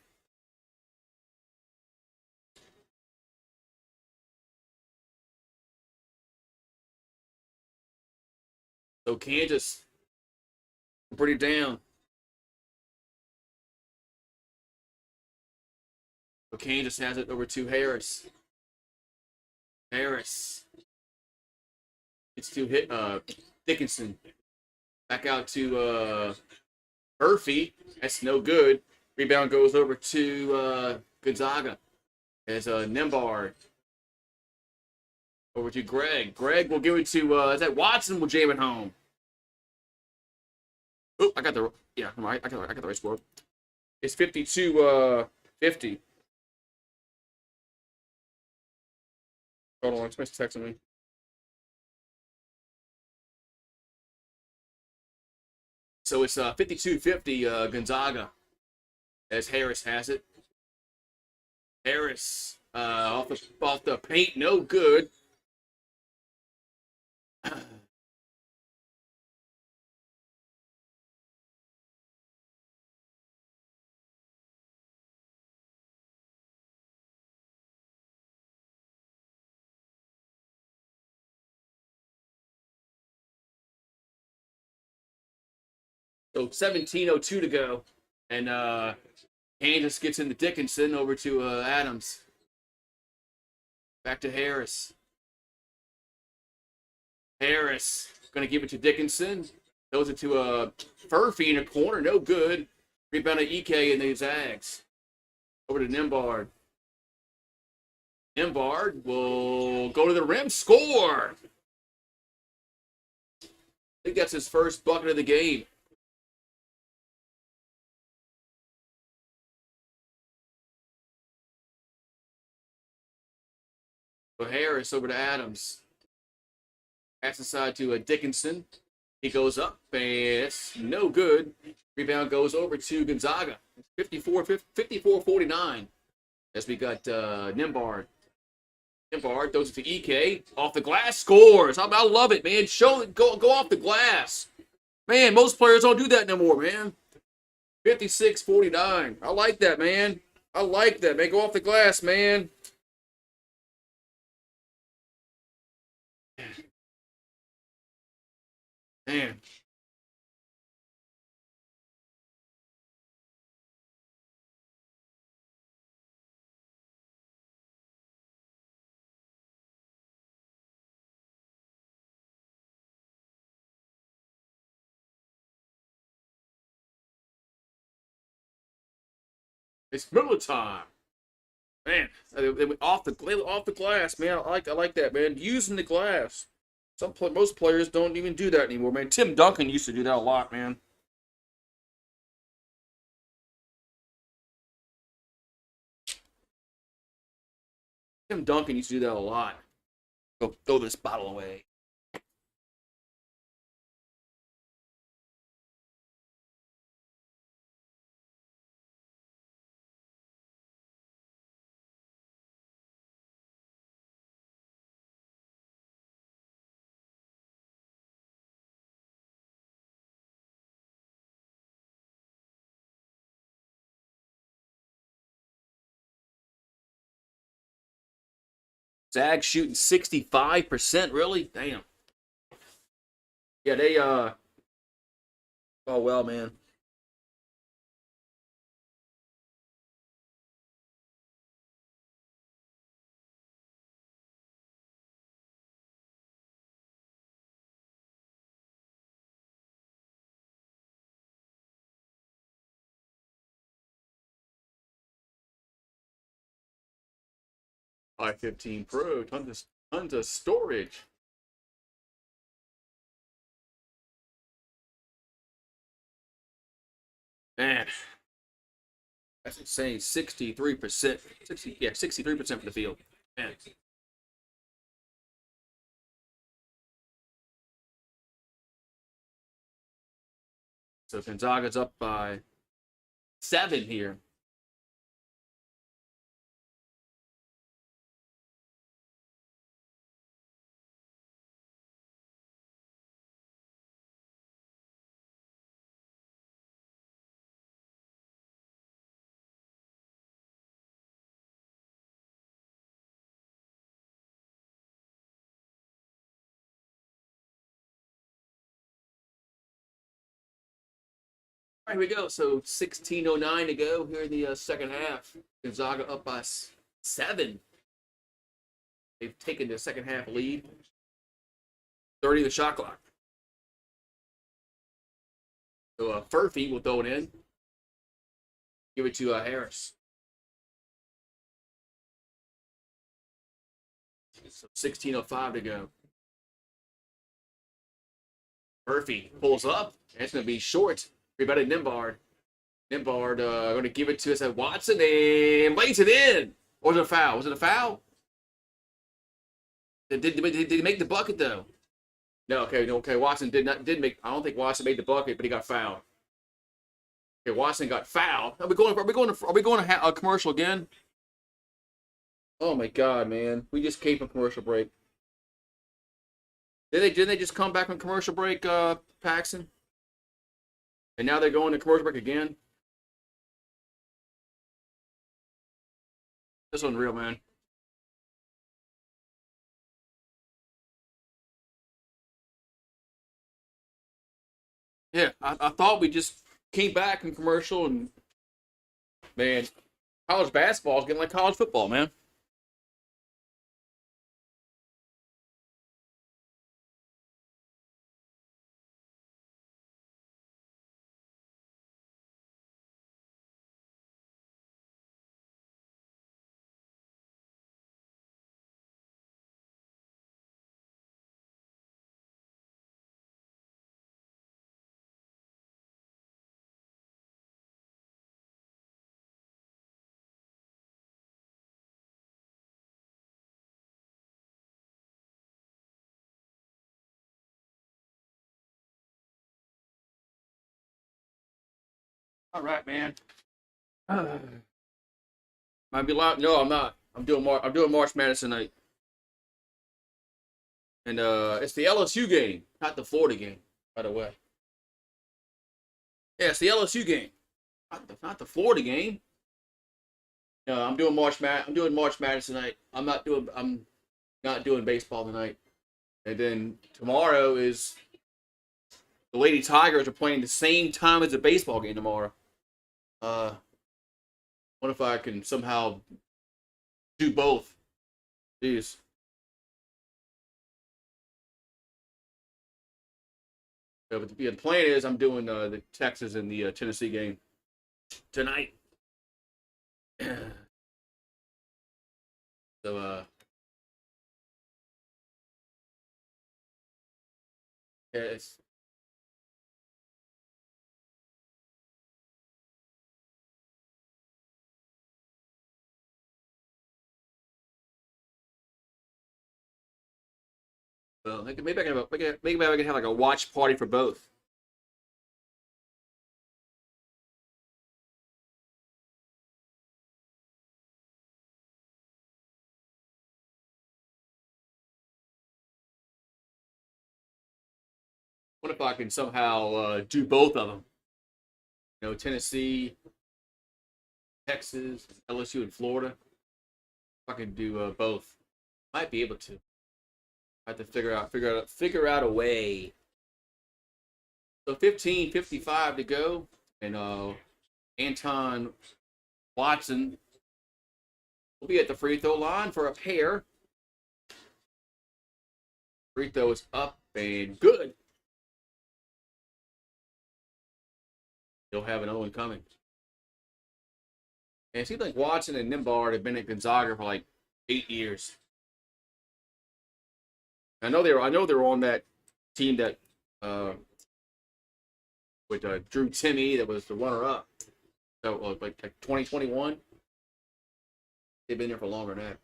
So Kansas bring it down. So Kansas has it over to Harris. Harris. It's to Dickinson. Back out to Murphy. That's no good. Rebound goes over to Gonzaga. As Nembard. Over to Greg. Greg will give it to is that Watson will jam it home. Oh, I got the I got the right score. It's 52-50. Hold on, somebody's texting me. So it's 52-50 Gonzaga as Harris has it. Harris off the paint, no good. So 17:02 to go, and Kansas gets into Dickinson over to Adams. Back to Harris. Harris going to give it to Dickinson. Throws it to Furphy in a corner, no good. Rebound to EK and the Zags. Over to Nembard. Nembard will go to the rim, score. I think that's his first bucket of the game. So Harris over to Adams. Pass inside to Dickinson. He goes up, and it's no good. Rebound goes over to Gonzaga. 54-49. As we got Nembard. Nembard throws it to EK. Off the glass, scores. I love it, man. Go off the glass. Man, most players don't do that no more, man. 56-49. I like that, man. I like that, man. Go off the glass, man. Man. It's Miller time. Man, off the glass, man. I like that, man. Using the glass. Most players don't even do that anymore, man. Tim Duncan used to do that a lot, man. Tim Duncan used to do that a lot. Go throw this bottle away. Zags shooting 65%. Really? Damn. Yeah, they oh well, man. 515 Pro, tons of storage. Man, that's insane. 63%. 63% for the field. Man. So Gonzaga's up by 7 here. All right, here we go. So 16:09 to go here in the second half. Gonzaga up by 7. They've taken the second half lead. 30 the shot clock. So Furphy will throw it in. Give it to Harris. So 16:05 to go. Murphy pulls up. It's going to be short. Everybody Nimbard. Nimbard going to give it to us at Watson and lays it in. Or was it a foul? Was it a foul? Did he make the bucket though? No. Okay. Watson did make. I don't think Watson made the bucket, but he got fouled. Okay, Watson got fouled. Are we going to a commercial again? Oh my God, man! We just came from commercial break. Didn't they just come back from commercial break, Paxson? And now they're going to commercial break again. This one's real, man. Yeah, I thought we just came back from commercial and man, college basketball is getting like college football, man. All right, man. Might be loud. No, I'm not. I'm doing March Madness tonight, and it's the LSU game, not the Florida game, by the way. Yeah, it's the LSU game, not the Florida game. No, I'm doing March Madness tonight. I'm not doing baseball tonight. And then tomorrow is the Lady Tigers are playing the same time as the baseball game tomorrow. Uh, what if I can somehow do both? Jeez. Yeah, but the plan is I'm doing the Texas and the Tennessee game tonight. So yeah, it's well maybe I can have like a watch party for both. What if I can somehow do both of them? You know, Tennessee, Texas, LSU, and Florida. If I can do both. Might be able to. I have to figure out a way. So 15:55 to go, and Anton Watson will be at the free throw line for a pair. Free throw is up and good. He'll have another one coming. And it seems like Watson and Nimbard have been at Gonzaga for like 8 years. I know they were on that team that with Drew Timme that was the runner-up. So like 2021. They've been there for longer than that.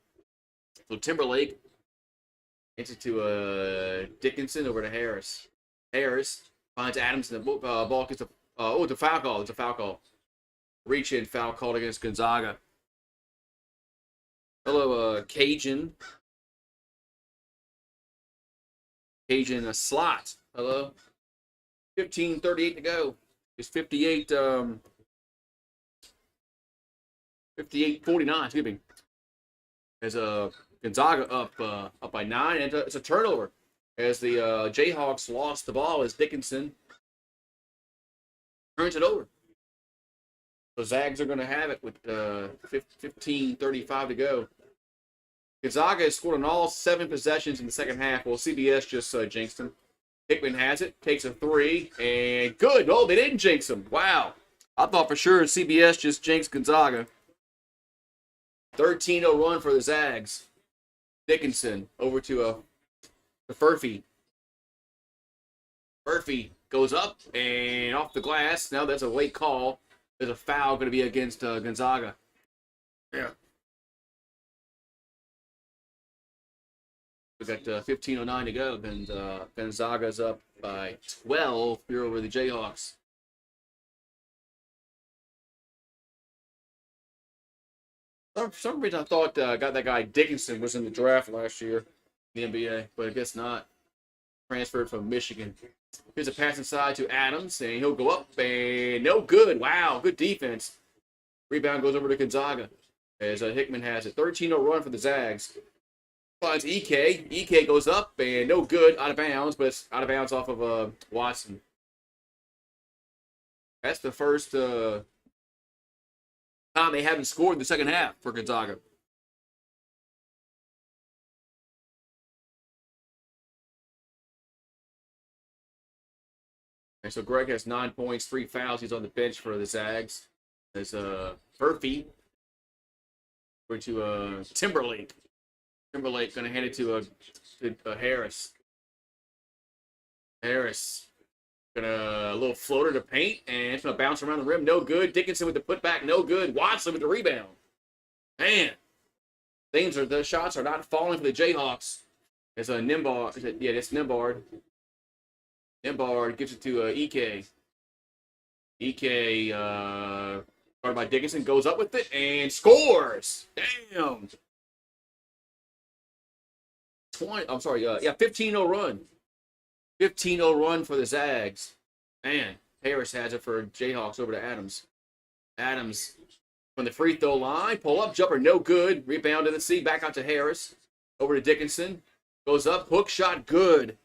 So Timberlake into Dickinson over to Harris. Harris finds Adams and the ball gets it's a foul call. It's a foul call. Reach-in foul called against Gonzaga. Hello, Cajun. Cajun slot. Hello. 15:38 to go. It's 58-49, excuse me. As Gonzaga up by 9, and it's a turnover. As the Jayhawks lost the ball as Dickinson turns it over. The Zags are going to have it with 15:35 to go. Gonzaga has scored on all 7 possessions in the second half. Well, CBS just jinxed them. Hickman has it, takes a 3, and good. Oh, they didn't jinx him. Wow. I thought for sure CBS just jinxed Gonzaga. 13-0 run for the Zags. Dickinson over to Furphy. Furphy goes up and off the glass. Now that's a late call. There's a foul going to be against Gonzaga. Yeah. We got 15:09 to go. And Gonzaga's up by 12 here over the Jayhawks. For some reason, I thought got that guy Dickinson was in the draft last year in the NBA, but I guess not. Transferred from Michigan. Here's a pass inside to Adams, and he'll go up, and no good. Wow, good defense. Rebound goes over to Gonzaga as Hickman has it. 13-0 run for the Zags. Finds EK. EK goes up, and no good. Out of bounds, but it's out of bounds off of Watson. That's the first time they haven't scored in the second half for Gonzaga. And so Greg has 9 points, 3 fouls. He's on the bench for the Zags. There's Murphy. Going to Timberlake. Timberlake going to hand it to Harris. Harris. Gonna a little floater to paint, and it's gonna bounce around the rim. No good. Dickinson with the putback. No good. Watson with the rebound. Man, the shots are not falling for the Jayhawks. It's a Nimbard. Yeah, it's Nimbard. Nimbard gives it to EK. EK, guarded by Dickinson, goes up with it and scores. Damn. 15-0 run. 15-0 run for the Zags. Man, Harris has it for Jayhawks over to Adams. Adams from the free throw line. Pull up jumper, no good. Rebound to the C. Back out to Harris. Over to Dickinson. Goes up, hook shot, good.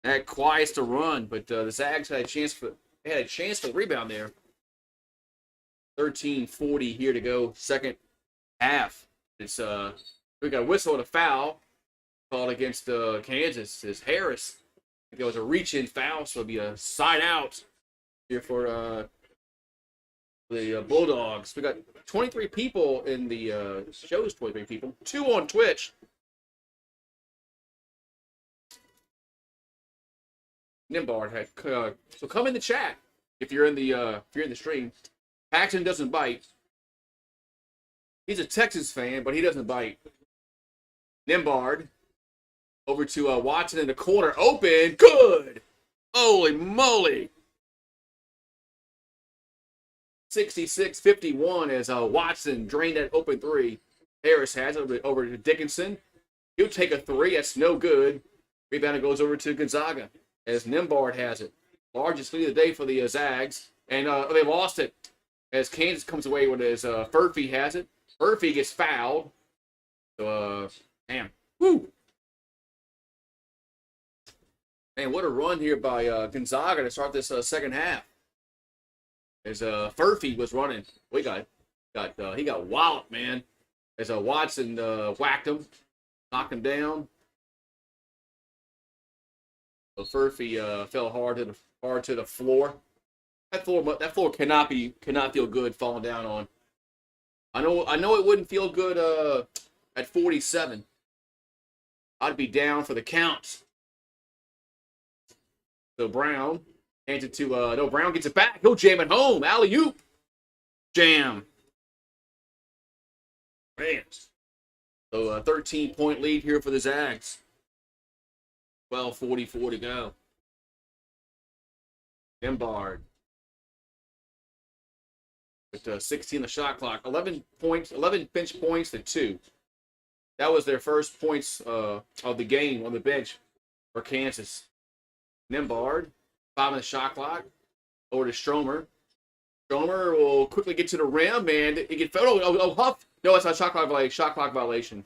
That quiets the run, but the Zags had a chance for the rebound there. 13:40 here to go, second half. It's we got a whistle and a foul called against Kansas. It's Harris. It was a reach-in foul, so it'll be a side out here for the Bulldogs. We got 23 people in the shows. 23 people, 2 on Twitch. Nimbard had so come in the chat if you're in the stream. Paxton doesn't bite. He's a Texas fan, but he doesn't bite. Nimbard over to Watson in the corner, open, good. Holy moly! 66-51 as Watson drained that open 3. Harris has it over to Dickinson. He'll take a 3. That's no good. Rebound goes over to Gonzaga as Nimbard has it. Largest lead of the day for the Zags. And they lost it as Kansas comes away with his Furphy has it. Furphy gets fouled. So, damn. Woo! Man, what a run here by Gonzaga to start this second half. As Furphy was running, he got walloped, man. As Watson whacked him, knocked him down. So Furphy fell hard to the floor. That floor cannot feel good falling down on. I know it wouldn't feel good at 47. I'd be down for the count. So Brown hands it to no, Brown gets it back. He'll jam it home. Alley-oop. Jam. Man. So a 13-point lead here for the Zags. 12:44 to go. Gembard. With 16 the shot clock. 11 bench points to 2. That was their first points of the game on the bench for Kansas. Nembard, 5 on the shot clock. Over to Stromer. Stromer will quickly get to the rim, and he gets Huff. No, it's not shot clock violation. Shot clock violation.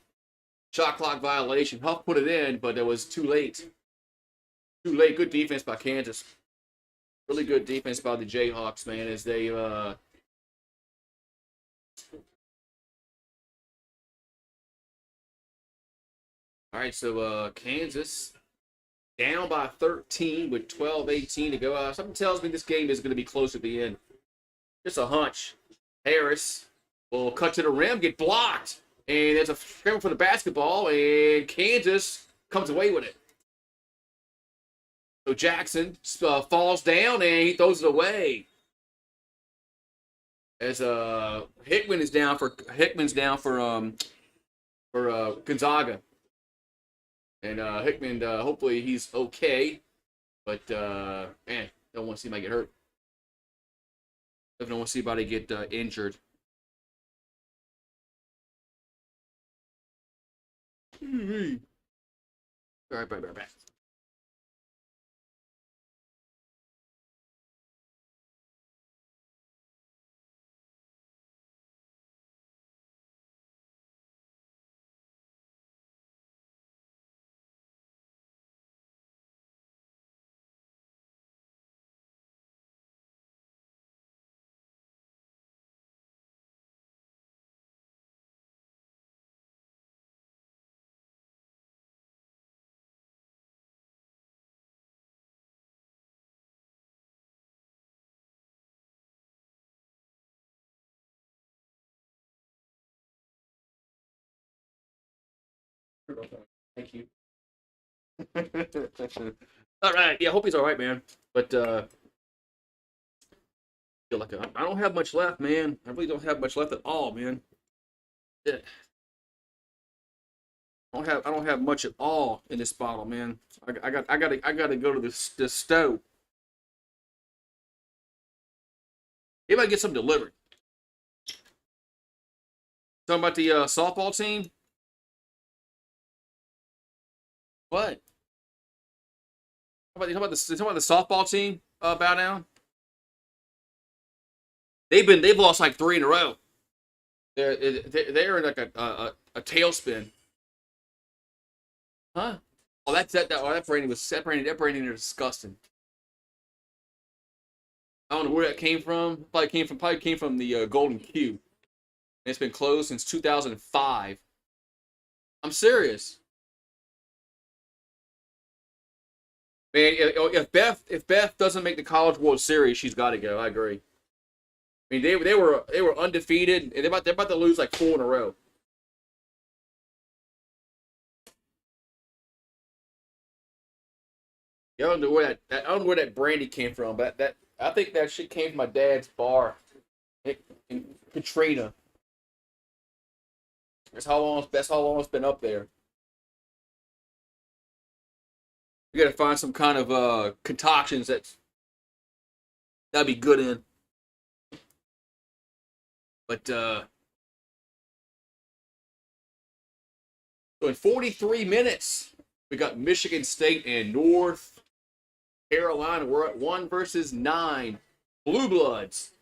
Shot clock violation. Huff put it in, but it was too late. Too late. Good defense by Kansas. Really good defense by the Jayhawks, man, as they all right, so Kansas down by 13 with 12:18 to go. Something tells me this game is going to be close at the end. Just a hunch. Harris will cut to the rim, get blocked, and there's a scramble for the basketball, and Kansas comes away with it. So Jackson falls down, and he throws it away. As Hickman's down for Gonzaga. And Hickman, hopefully he's okay. But, man, don't want to see anybody get hurt. Don't want to see anybody get injured. All right, back. Thank you. All right. Yeah, I hope he's all right, man. But feel like I don't have much left, man. I really don't have much left at all, man. Yeah. I don't have much at all in this bottle, man. I gotta go to the stove. Maybe I get something delivered. Talking about the softball team. What? Talking about the softball team? Bow down. They've lost like 3 in a row. They're in like a tailspin. Huh? Oh, that branding was separated. That branding is disgusting. I don't know where that came from. Probably came from the Golden Q. And it's been closed since 2005. I'm serious. Man, if Beth doesn't make the College World Series, she's got to go. I agree. I mean, they were undefeated, and they're about to lose like 4 in a row. Yeah, I don't know where that brandy came from, but I think that shit came from my dad's bar in Katrina. That's how long it's been up there. We gotta find some kind of concoctions that'd be good in. But so in 43 minutes, we got Michigan State and North Carolina. We're at 1 versus 9. Blue Bloods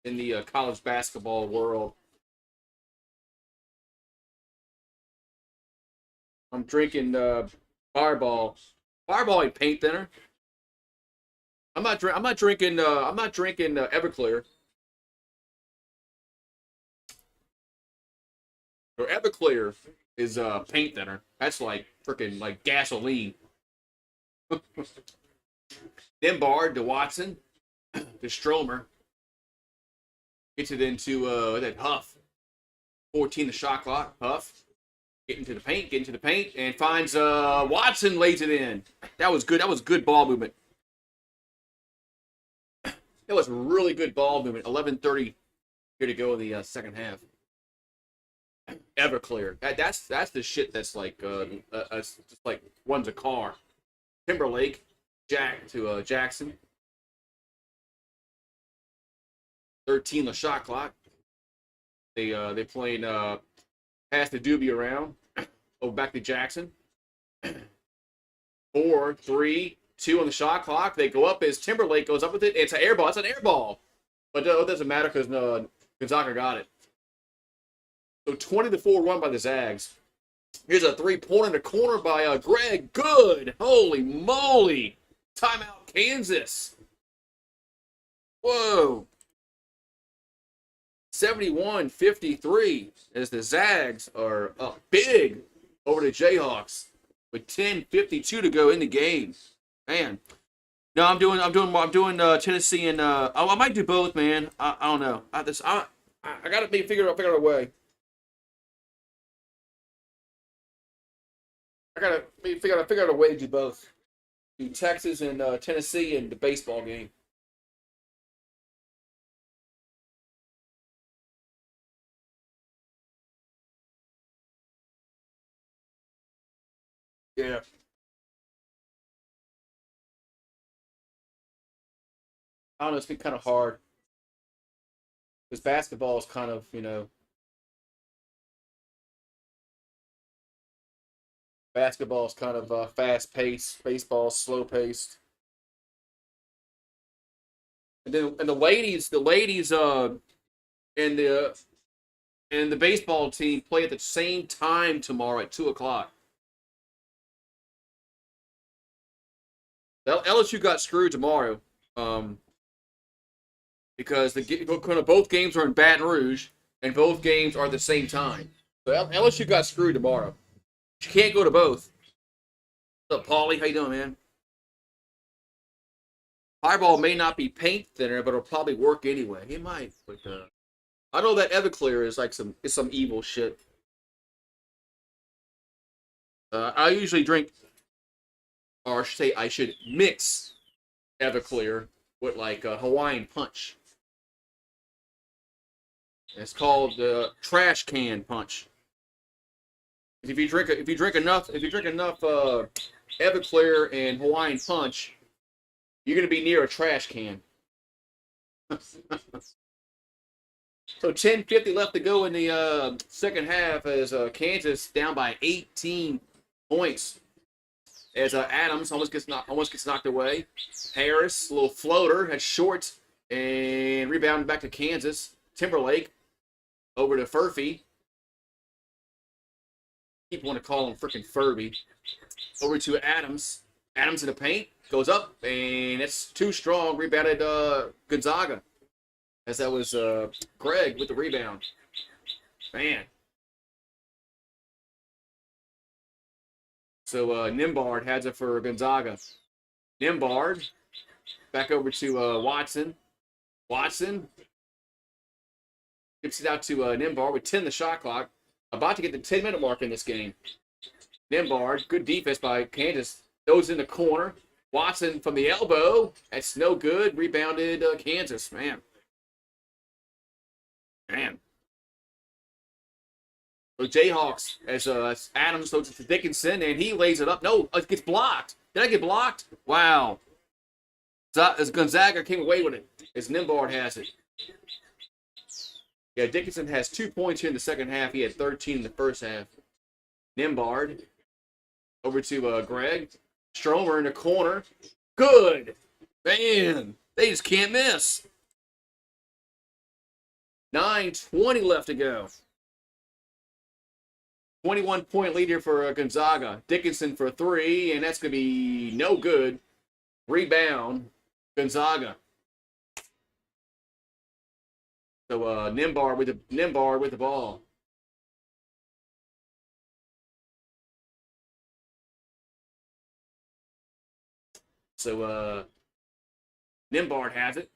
in the college basketball world. I'm drinking Fireball. Fireball ain't paint thinner. I'm not drinking. I'm not drinking Everclear. Or Everclear is paint thinner. That's like freaking like gasoline. Then Bard to Watson to Stromer gets it into that Huff. 14 the shot clock. Huff getting to the paint, and finds Watson lays it in. That was good. That was good ball movement. That was really good ball movement. 11:30 here to go in the second half. Everclear. That's the shit that's like just like runs a car. Timberlake, Jack to Jackson. 13 the shot clock. They playing pass the doobie around. Over back to Jackson. 4, 3, 2 on the shot clock. They go up as Timberlake goes up with it. It's an air ball. It's an air ball. But it doesn't matter because Gonzaga got it. So 20-4 run by the Zags. Here's a three-pointer in the corner by Greg. Good. Holy moly. Timeout, Kansas. Whoa. 71-53 as the Zags are up big over the Jayhawks with 10:52 to go in the game. Man. No, I'm doing Tennessee and I might do both, man. I don't know. I gotta figure out a way. I gotta figure out a way to do both. Do Texas and Tennessee and the baseball game. Yeah. I don't know, it's been kind of hard. Because basketball is kind of, basketball is kind of fast paced. Baseball is slow paced. And the ladies and the baseball team play at the same time tomorrow at 2 o'clock. LSU got screwed tomorrow, because both games are in Baton Rouge and both games are at the same time. So LSU got screwed tomorrow. You can't go to both. What's up, Paulie? How you doing, man? Fireball may not be paint thinner, but it'll probably work anyway. It might, but I know that Everclear is like some evil shit. I usually drink, or I should say, I should mix Everclear with like a Hawaiian Punch. It's called trash can punch. If you drink enough Everclear and Hawaiian Punch, you're gonna be near a trash can. So 10:50 left to go in the second half as Kansas down by 18 points. As Adams almost gets knocked away. Harris, a little floater, had short and rebounded back to Kansas. Timberlake over to Furphy. People want to call him freaking Furby. Over to Adams. Adams in the paint. Goes up, and it's too strong. Rebounded Gonzaga. As that was Greg with the rebound. Man. So Nimbard has it for Gonzaga. Nimbard. Back over to Watson. Watson. Gives it out to Nimbard with 10 the shot clock. About to get the 10-minute mark in this game. Nimbard. Good defense by Kansas. Those in the corner. Watson from the elbow. That's no good. Rebounded Kansas. Man. So Jayhawks as Adams throws it to Dickinson, and he lays it up. No, it gets blocked. Did I get blocked? Wow. As Gonzaga came away with it. As Nimbard has it. Yeah, Dickinson has 2 points here in the second half. He had 13 in the first half. Nimbard. Over to Greg. Stromer in the corner. Good. Man, they just can't miss. 9:20 left to go. 21-point lead here for Gonzaga. Dickinson for 3, and that's going to be no good. Rebound, Gonzaga. So Nembhard with the ball. So Nembhard has it.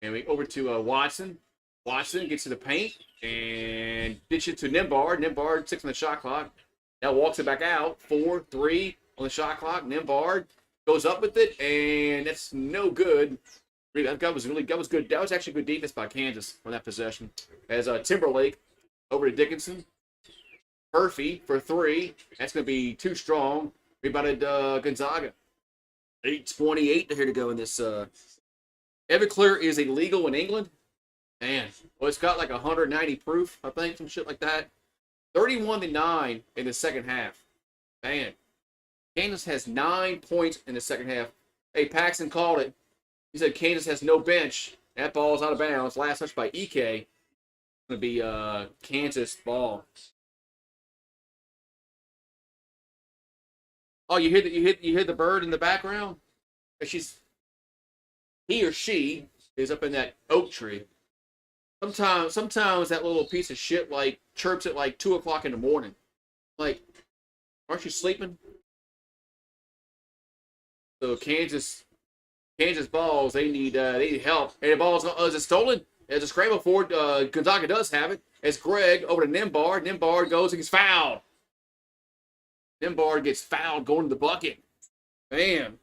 And we over to Watson. Watson gets to the paint and ditch it to Nembhard. Nembhard 6 on the shot clock. Now walks it back out. 4-3 on the shot clock. Nembhard goes up with it, and that's no good. That was good. That was actually good defense by Kansas on that possession. As Timberlake over to Dickinson. Murphy for 3. That's going to be too strong. Rebounded Gonzaga. 8:28 here to go in this. Everclear is illegal in England. Man, well, it's got like 190 proof, I think, some shit like that. 31-9 in the second half. Man, Kansas has 9 points in the second half. Hey, Paxson called it. He said Kansas has no bench. That ball's out of bounds. Last touch by Ike. It's going to be Kansas ball. Oh, you hear the bird in the background? He or she is up in that oak tree. Sometimes that little piece of shit like chirps at like 2 o'clock in the morning. Like, aren't you sleeping? So Kansas balls, they need help. And the ball is it stolen? As a scramble forward, Gonzaga does have it. It's Greg over to Nembhard. Nembhard goes and gets fouled. Nembhard gets fouled going to the bucket. Man.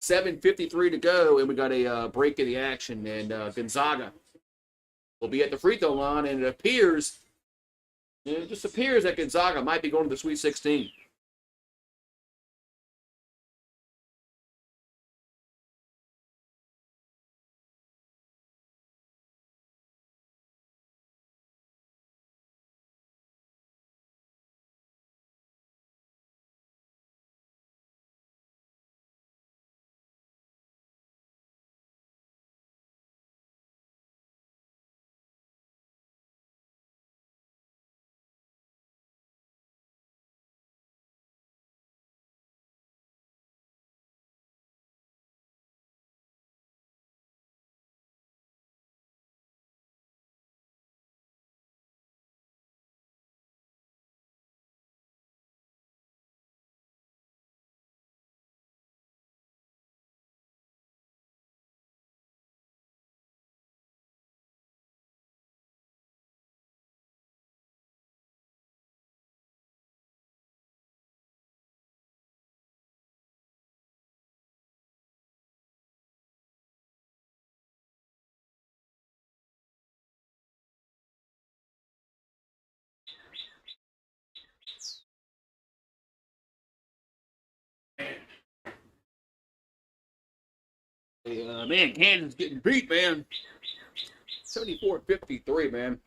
7:53 to go, and we got a break in the action, and Gonzaga will be at the free throw line, and it just appears that Gonzaga might be going to the Sweet 16. Man, Kansas getting beat, man. 74-53, man.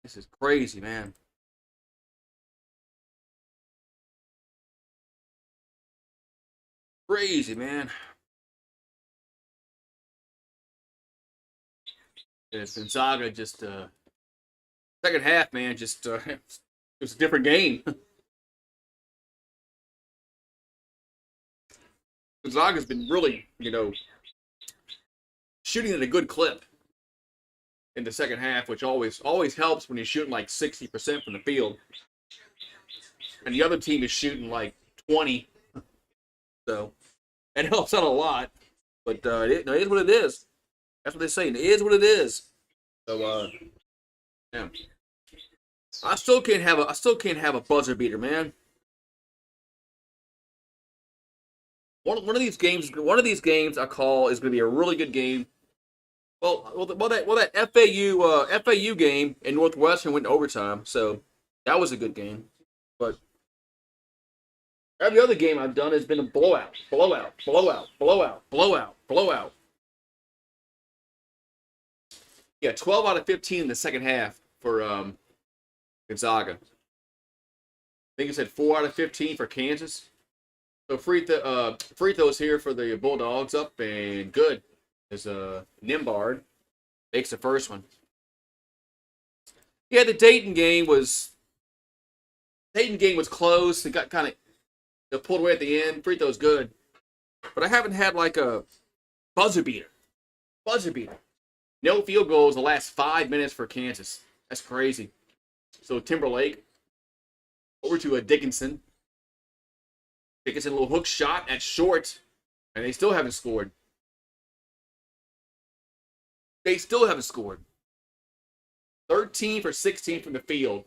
This is crazy, man. Crazy, man. It's Gonzaga just second half, man. Just it was a different game. Gonzaga's been really, shooting at a good clip in the second half, which always helps when you're shooting like 60% from the field, and the other team is shooting like 20. So it helps out a lot. But it is what it is. That's what they're saying. It is what it is. So yeah. I still can't have a buzzer beater, man. One of these games I call is going to be a really good game. Well, that FAU game in Northwestern went to overtime, so that was a good game. But every other game I've done has been a blowout. Yeah, 12 out of 15 in the second half for Gonzaga. I think it said 4 out of 15 for Kansas. So free throws here for the Bulldogs up and good. As Nembhard makes the first one. Yeah, the Dayton game was close. It got kind of pulled away at the end. Free throws good, but I haven't had like a buzzer beater. Buzzer beater. No field goals the last 5 minutes for Kansas. That's crazy. So Timberlake over to a Dickinson. Dickinson, a little hook shot at short, and they still haven't scored. They still haven't scored. 13 for 16 from the field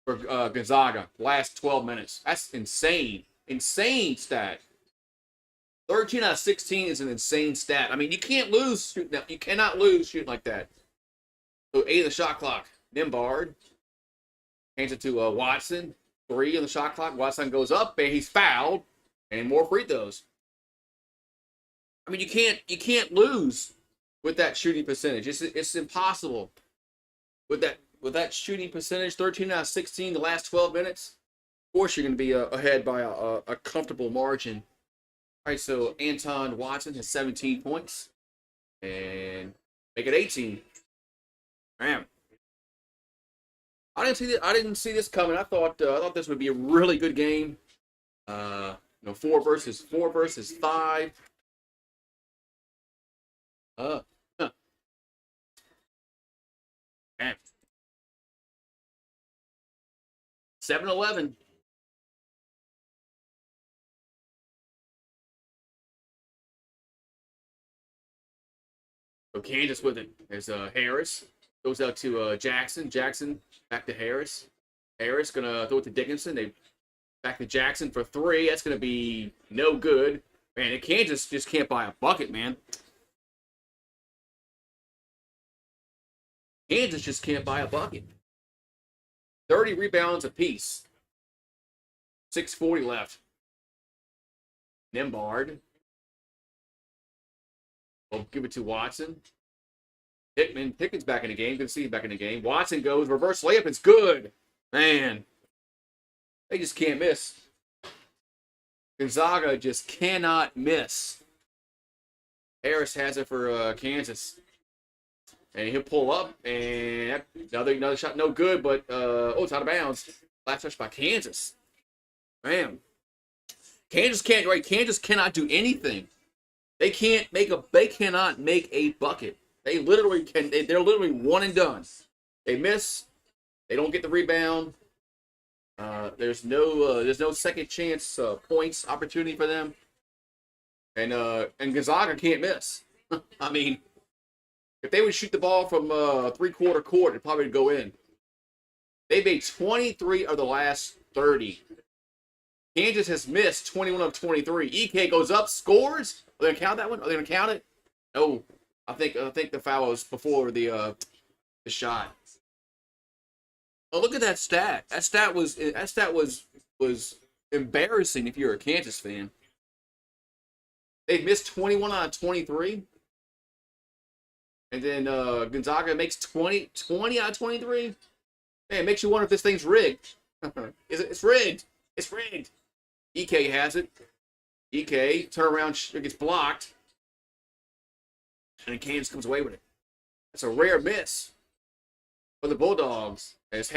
for Gonzaga last 12 minutes. That's insane. Insane stat. 13 out of 16 is an insane stat. I mean, you can't lose shooting. You cannot lose shooting like that. So 8 of the shot clock. Nembhard hands it to Watson. 3 on the shot clock. Watson goes up and he's fouled. And more free throws. I mean, you can't lose with that shooting percentage. It's impossible. With that shooting percentage, 13 out of 16 the last 12 minutes. Of course, you're going to be ahead by a comfortable margin. All right, so Anton Watson has 17 points and make it 18. Man, I didn't see this coming. I thought this would be a really good game. 4 versus 5. Huh. Man. 7-11. So Kansas with it. There's Harris. Goes out to Jackson. Jackson back to Harris. Harris gonna throw it to Dickinson. They back to Jackson for 3. That's gonna be no good. Man, and Kansas just can't buy a bucket, man. Kansas just can't buy a bucket. 30 rebounds apiece. 6:40 left. Nembhard. We'll give it to Watson. Pickens back in the game. Good to see him back in the game. Watson goes. Reverse layup. It's good. Man. They just can't miss. Gonzaga just cannot miss. Harris has it for Kansas. And he'll pull up. And another shot. No good. But, it's out of bounds. Last touch by Kansas. Man. Kansas cannot do anything. They cannot make a bucket. They literally can. They're literally one and done. They miss. They don't get the rebound. There's no second chance points opportunity for them. And Gonzaga can't miss. I mean, if they would shoot the ball from 3/4 court, it probably would go in. They made 23 of the last 30. Kansas has missed 21 of 23. EK goes up, scores. Are they gonna count that one? Are they gonna count it? No. I think the foul was before the shot. Oh, look at that stat. That stat was embarrassing if you're a Kansas fan. They missed 21 out of 23. And then Gonzaga makes 20 out of 23. Man, it makes you wonder if this thing's rigged. It's rigged. It's rigged. EK has it. EK, turnaround, gets blocked. And Kansas comes away with it. That's a rare miss for the Bulldogs. As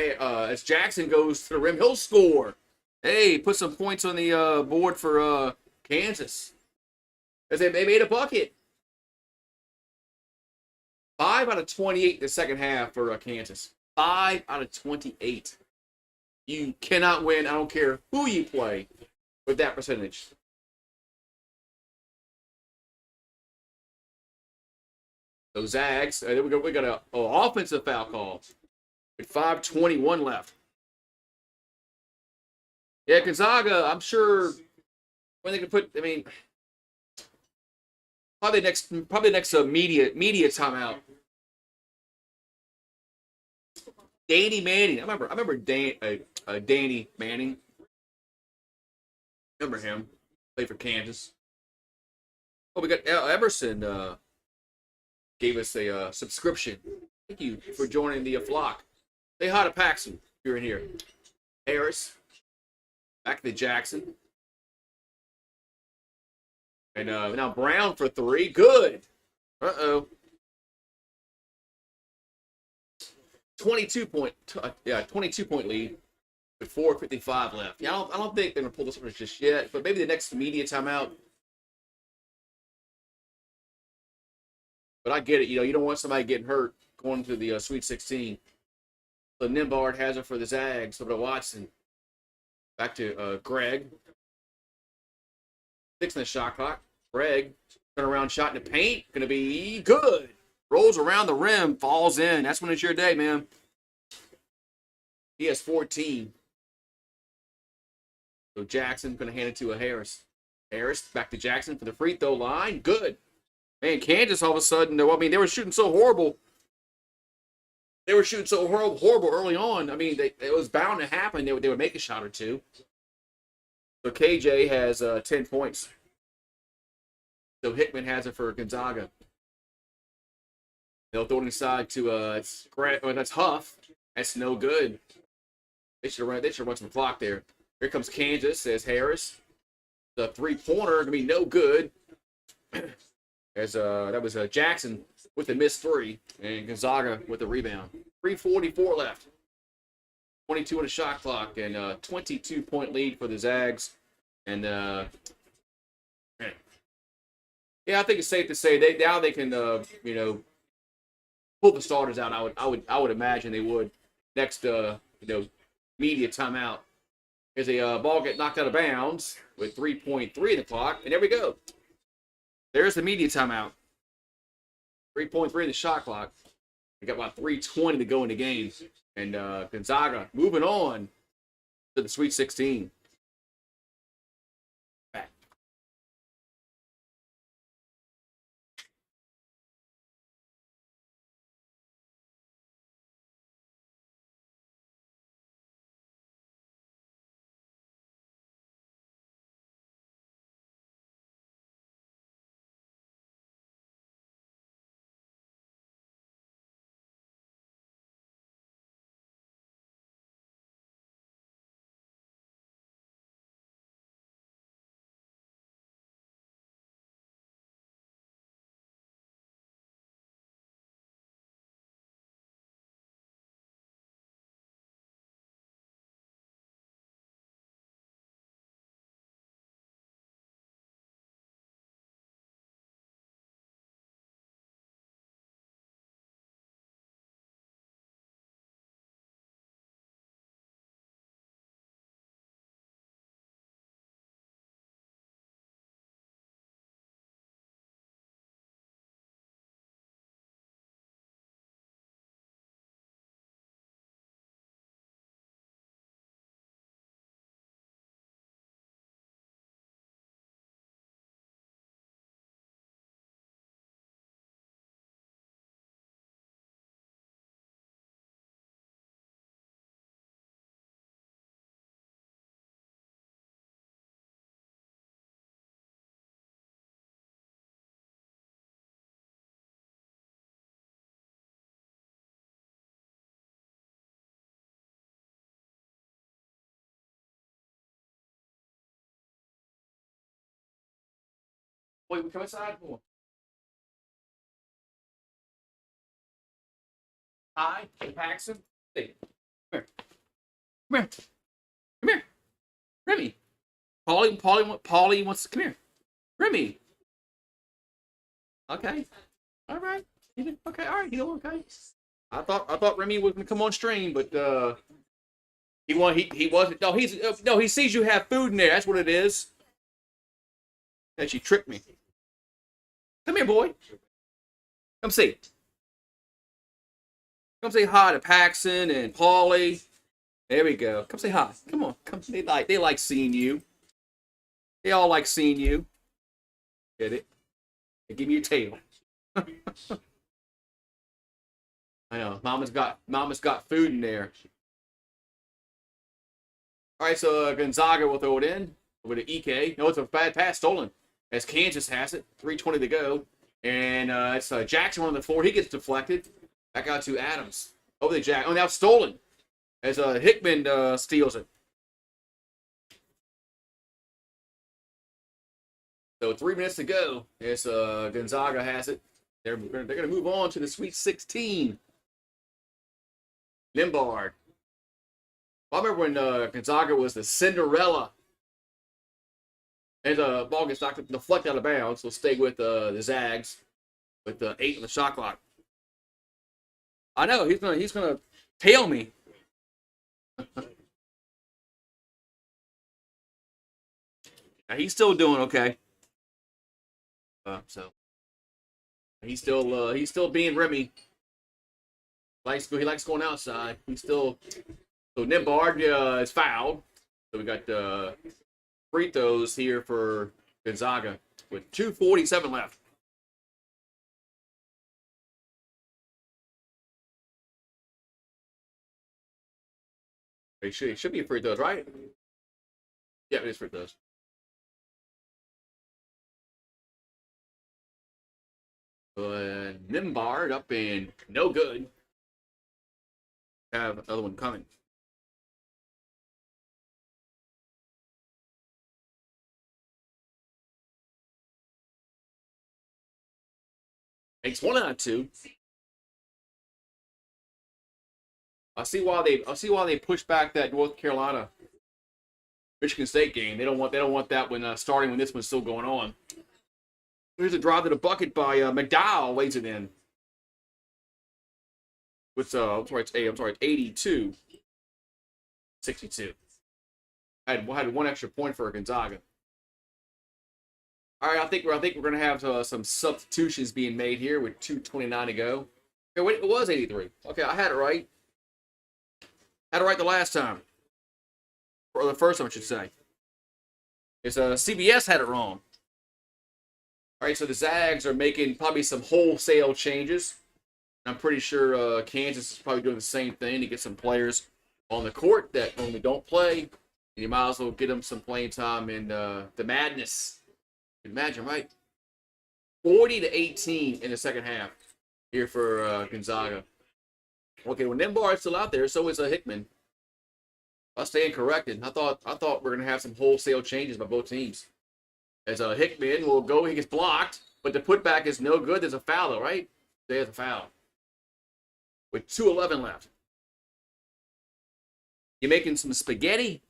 Jackson goes to the rim, he'll score. Hey, put some points on the board for Kansas. As they made a bucket. 5 out of 28 in the second half for Kansas. 5 out of 28. You cannot win. I don't care who you play with that percentage. So Zags, we got an offensive foul call with 5:21 left. Yeah, Gonzaga, I'm sure when they can put, I mean, probably next media timeout. Danny Manning, I remember Danny Manning. Remember him? Played for Kansas. Oh, we got Emerson. Gave us a subscription. Thank you for joining the flock. Say hi to Paxson if you're in here. Harris. Back to Jackson. And now Brown for 3. Good. Uh-oh. 22 point lead with 4:55 left. Yeah, I don't think they're gonna pull this one just yet, but maybe the next media timeout. But I get it. You don't want somebody getting hurt going to the Sweet 16. So Nimbard has it for the Zags. Over to Watson. Back to Greg. 6 in the shot clock. Greg, turnaround shot in the paint. Going to be good. Rolls around the rim, falls in. That's when it's your day, man. He has 14. So Jackson going to hand it to a Harris. Harris back to Jackson for the free throw line. Good. Man, Kansas all of a sudden, they were shooting so horrible. They were shooting so horrible early on. I mean, it was bound to happen. They would make a shot or two. So KJ has 10 points. So Hickman has it for Gonzaga. They'll throw it inside to that's Huff. That's no good. They should run some clock there. Here comes Kansas, says Harris. The three-pointer gonna be no good. As that was Jackson with the missed three, and Gonzaga with the rebound. 3:44 left. 22 on the shot clock, and 22-point lead for the Zags. And yeah, I think it's safe to say they can pull the starters out. I would imagine they would next media timeout. As a ball get knocked out of bounds with 3.3 in the clock, and there we go. There's the media timeout. 3.3 in the shot clock. We got about 3:20 to go in the game. And Gonzaga moving on to the Sweet 16. Back. Wait, we come inside. Hi, Paxson. Hey, come here. Come here. Come here. Remy. Paulie wants to come here. Remy. Okay. All right. Okay. All right. Okay. I thought Remy was gonna come on stream, but he wasn't. No, he sees you have food in there. That's what it is. And she tricked me. Come here, boy. Come see. Come say hi to Paxson and Paulie. There we go. Come say hi. Come on. Come. They like seeing you. They all like seeing you. Get it? They give me your tail. I know. Mama's got food in there. All right, so Gonzaga will throw it in with an EK. No, it's a bad pass stolen as Kansas has it. 3:20 to go, and it's Jackson on the floor. He gets deflected. Back out to Adams. Over the Jack. Oh, now stolen as Hickman steals it. So 3 minutes to go. As Gonzaga has it. They're going to move on to the Sweet 16. Limbard. I remember when Gonzaga was the Cinderella. And the ball gets knocked deflected out of bounds. So stay with the Zags with the 8 on the shot clock. I know he's gonna tail me. He's still doing okay. So he's still being Remy. He likes going outside. He's still so Nimbard is fouled. So we got free throws here for Gonzaga with 2:47 left. It should be free throws, right? Yeah, it is free throws. Nimbard up in no good. Have another one coming. Makes 1 out of 2. I see why they push back that North Carolina Michigan State game. They don't want that when starting when this one's still going on. Here's a drive to the bucket by McDowell, lays it in. With I'm sorry, it's 82. 62. I had 1 extra point for Gonzaga. All right, I think we're gonna have some substitutions being made here with 2:29 to go. Okay, wait, it was 83. Okay, I had it right. Had it right the last time, or the first time, I should say. It's CBS had it wrong. All right, so the Zags are making probably some wholesale changes. I'm pretty sure Kansas is probably doing the same thing to get some players on the court that normally don't play. And you might as well get them some playing time in the madness. Imagine, right? 40-18 in the second half here for Gonzaga. Okay, well, Nimbard's still out there, so is Hickman. I stand corrected. I thought we're gonna have some wholesale changes by both teams. As Hickman will go, he gets blocked, but the putback is no good. There's a foul, though, right? There's a foul. With 2:11 left. You making some spaghetti?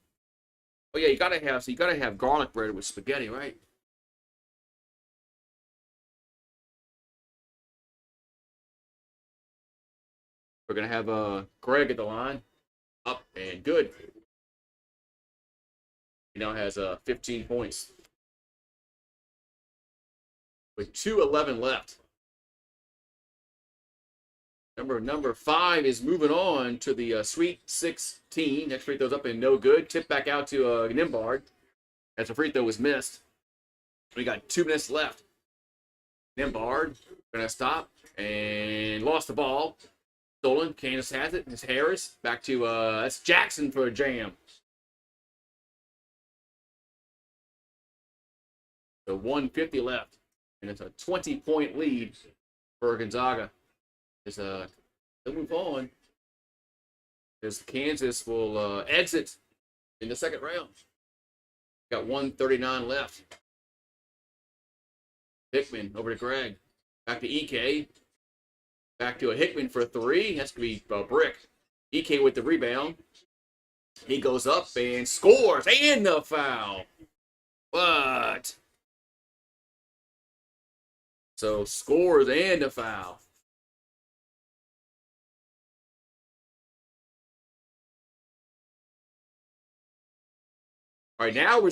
Oh yeah, you gotta have garlic bread with spaghetti, right? We're gonna have Greg at the line, up and good. He now has 15 points with 2:11 left. Number 5 is moving on to the Sweet 16. Next free throw's up and no good. Tip back out to Nimbard as the free throw was missed. We got 2 minutes left. Nimbard gonna stop and lost the ball. Stolen. Kansas has it. It's Harris. Back to that's Jackson for a jam. So 1:50 left, and it's a 20-point lead for Gonzaga. They'll move on as Kansas will exit in the second round. Got 1:39 left. Hickman over to Greg. Back to EK. Back to a Hickman for 3. That's going to be a brick. EK with the rebound. He goes up and scores. And the foul. What? So scores and a foul. All right, now we're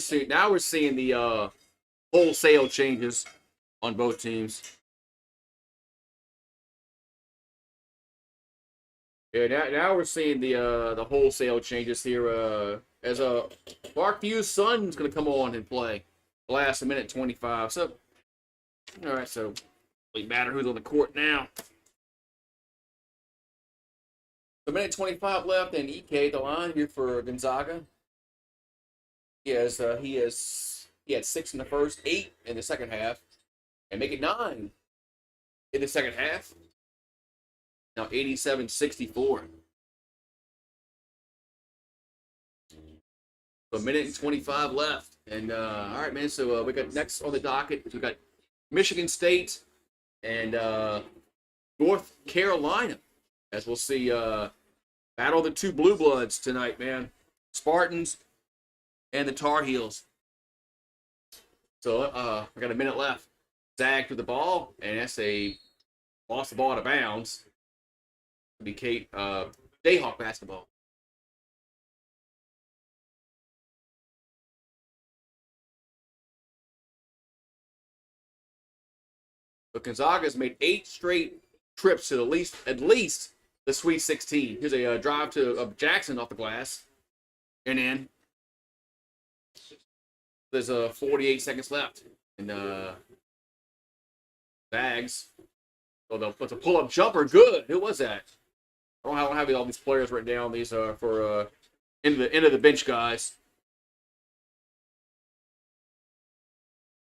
seeing the wholesale changes on both teams. Yeah, now we're seeing the wholesale changes here. As Parkview's son's going to come on and play last minute 25. So, all right, so it doesn't matter who's on the court now. A minute 25 left, and EK the line here for Gonzaga. He had 6 in the first, 8 in the second half, and make it 9 in the second half. Now 87-64. So a minute and 25 left. And all right, man. So we got next on the docket. We got Michigan State and North Carolina. As we'll see Battle of the two blue bloods tonight, man. Spartans and the Tar Heels. So we got a minute left. Zag with the ball, and that's a lost the ball out of bounds. It'll be Kate Jayhawk basketball. But Gonzaga's made 8 straight trips to at least the Sweet 16. Here's a drive to Jackson off the glass, and in. There's 48 seconds left, and Bags. Oh, that's a pull-up jumper. Good. Who was that? I don't have all these players written down. These are for end of the bench guys.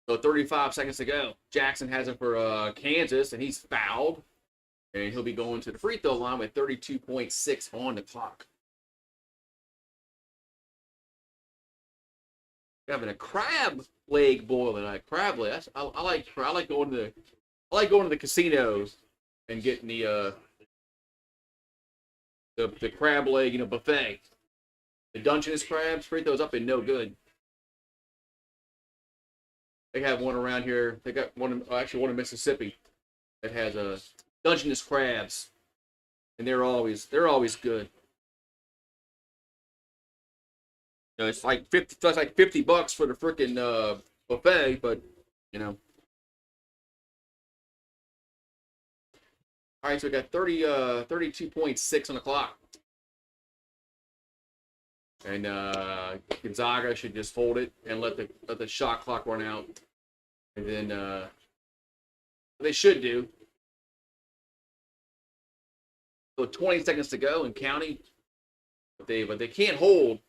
So 35 seconds to go. Jackson has it for Kansas, and he's fouled. And he'll be going to the free throw line with 32.6 on the clock. Having a crab leg boil tonight. Crab leg. I like going to the casinos and getting the crab leg, buffet. The Dungeness crabs, free throws up and no good. They have one around here. They got one in Mississippi that has a Dungeness crabs, and they're always good. It's like $50 for the freaking buffet, but All right, so we got 32.6 on the clock. And Gonzaga should just hold it and let the shot clock run out. And then they should do. So 20 seconds to go and counting. But they can't hold.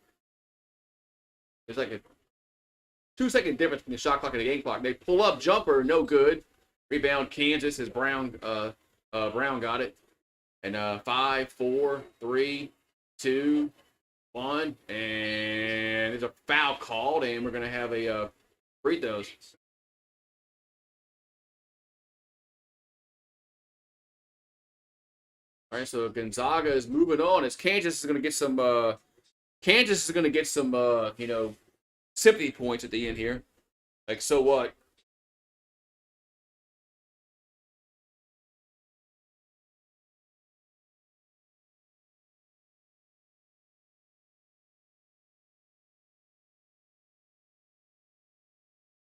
There's like a 2-second difference between the shot clock and the game clock. They pull up jumper, no good. Rebound Kansas is Brown. Brown got it. And 5, 4, 3, 2, 1, and there's a foul called, and we're gonna have a free throws. All right, so Gonzaga is moving on as Kansas is gonna get some. Sympathy points at the end here. Like, so what?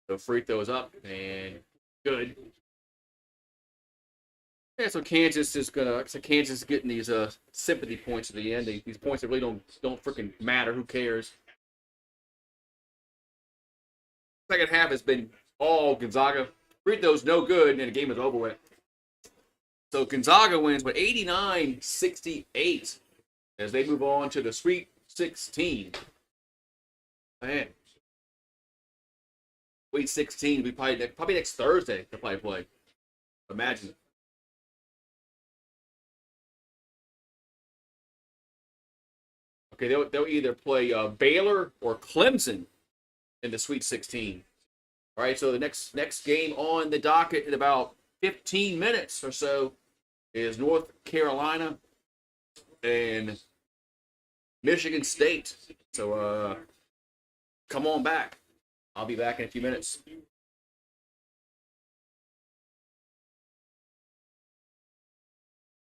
So free throws up and good. Yeah, so Kansas is getting these sympathy points at the end. These points that really don't freaking matter. Who cares? Second half has been all Gonzaga. Free throws no good, and the game is over with. So Gonzaga wins with 89-68 as they move on to the Sweet 16. Man. Sweet 16 will be probably next Thursday to play. Imagine. Okay, they'll either play Baylor or Clemson in the Sweet 16. All right, so the next game on the docket in about 15 minutes or so is North Carolina and Michigan State. So come on back. I'll be back in a few minutes.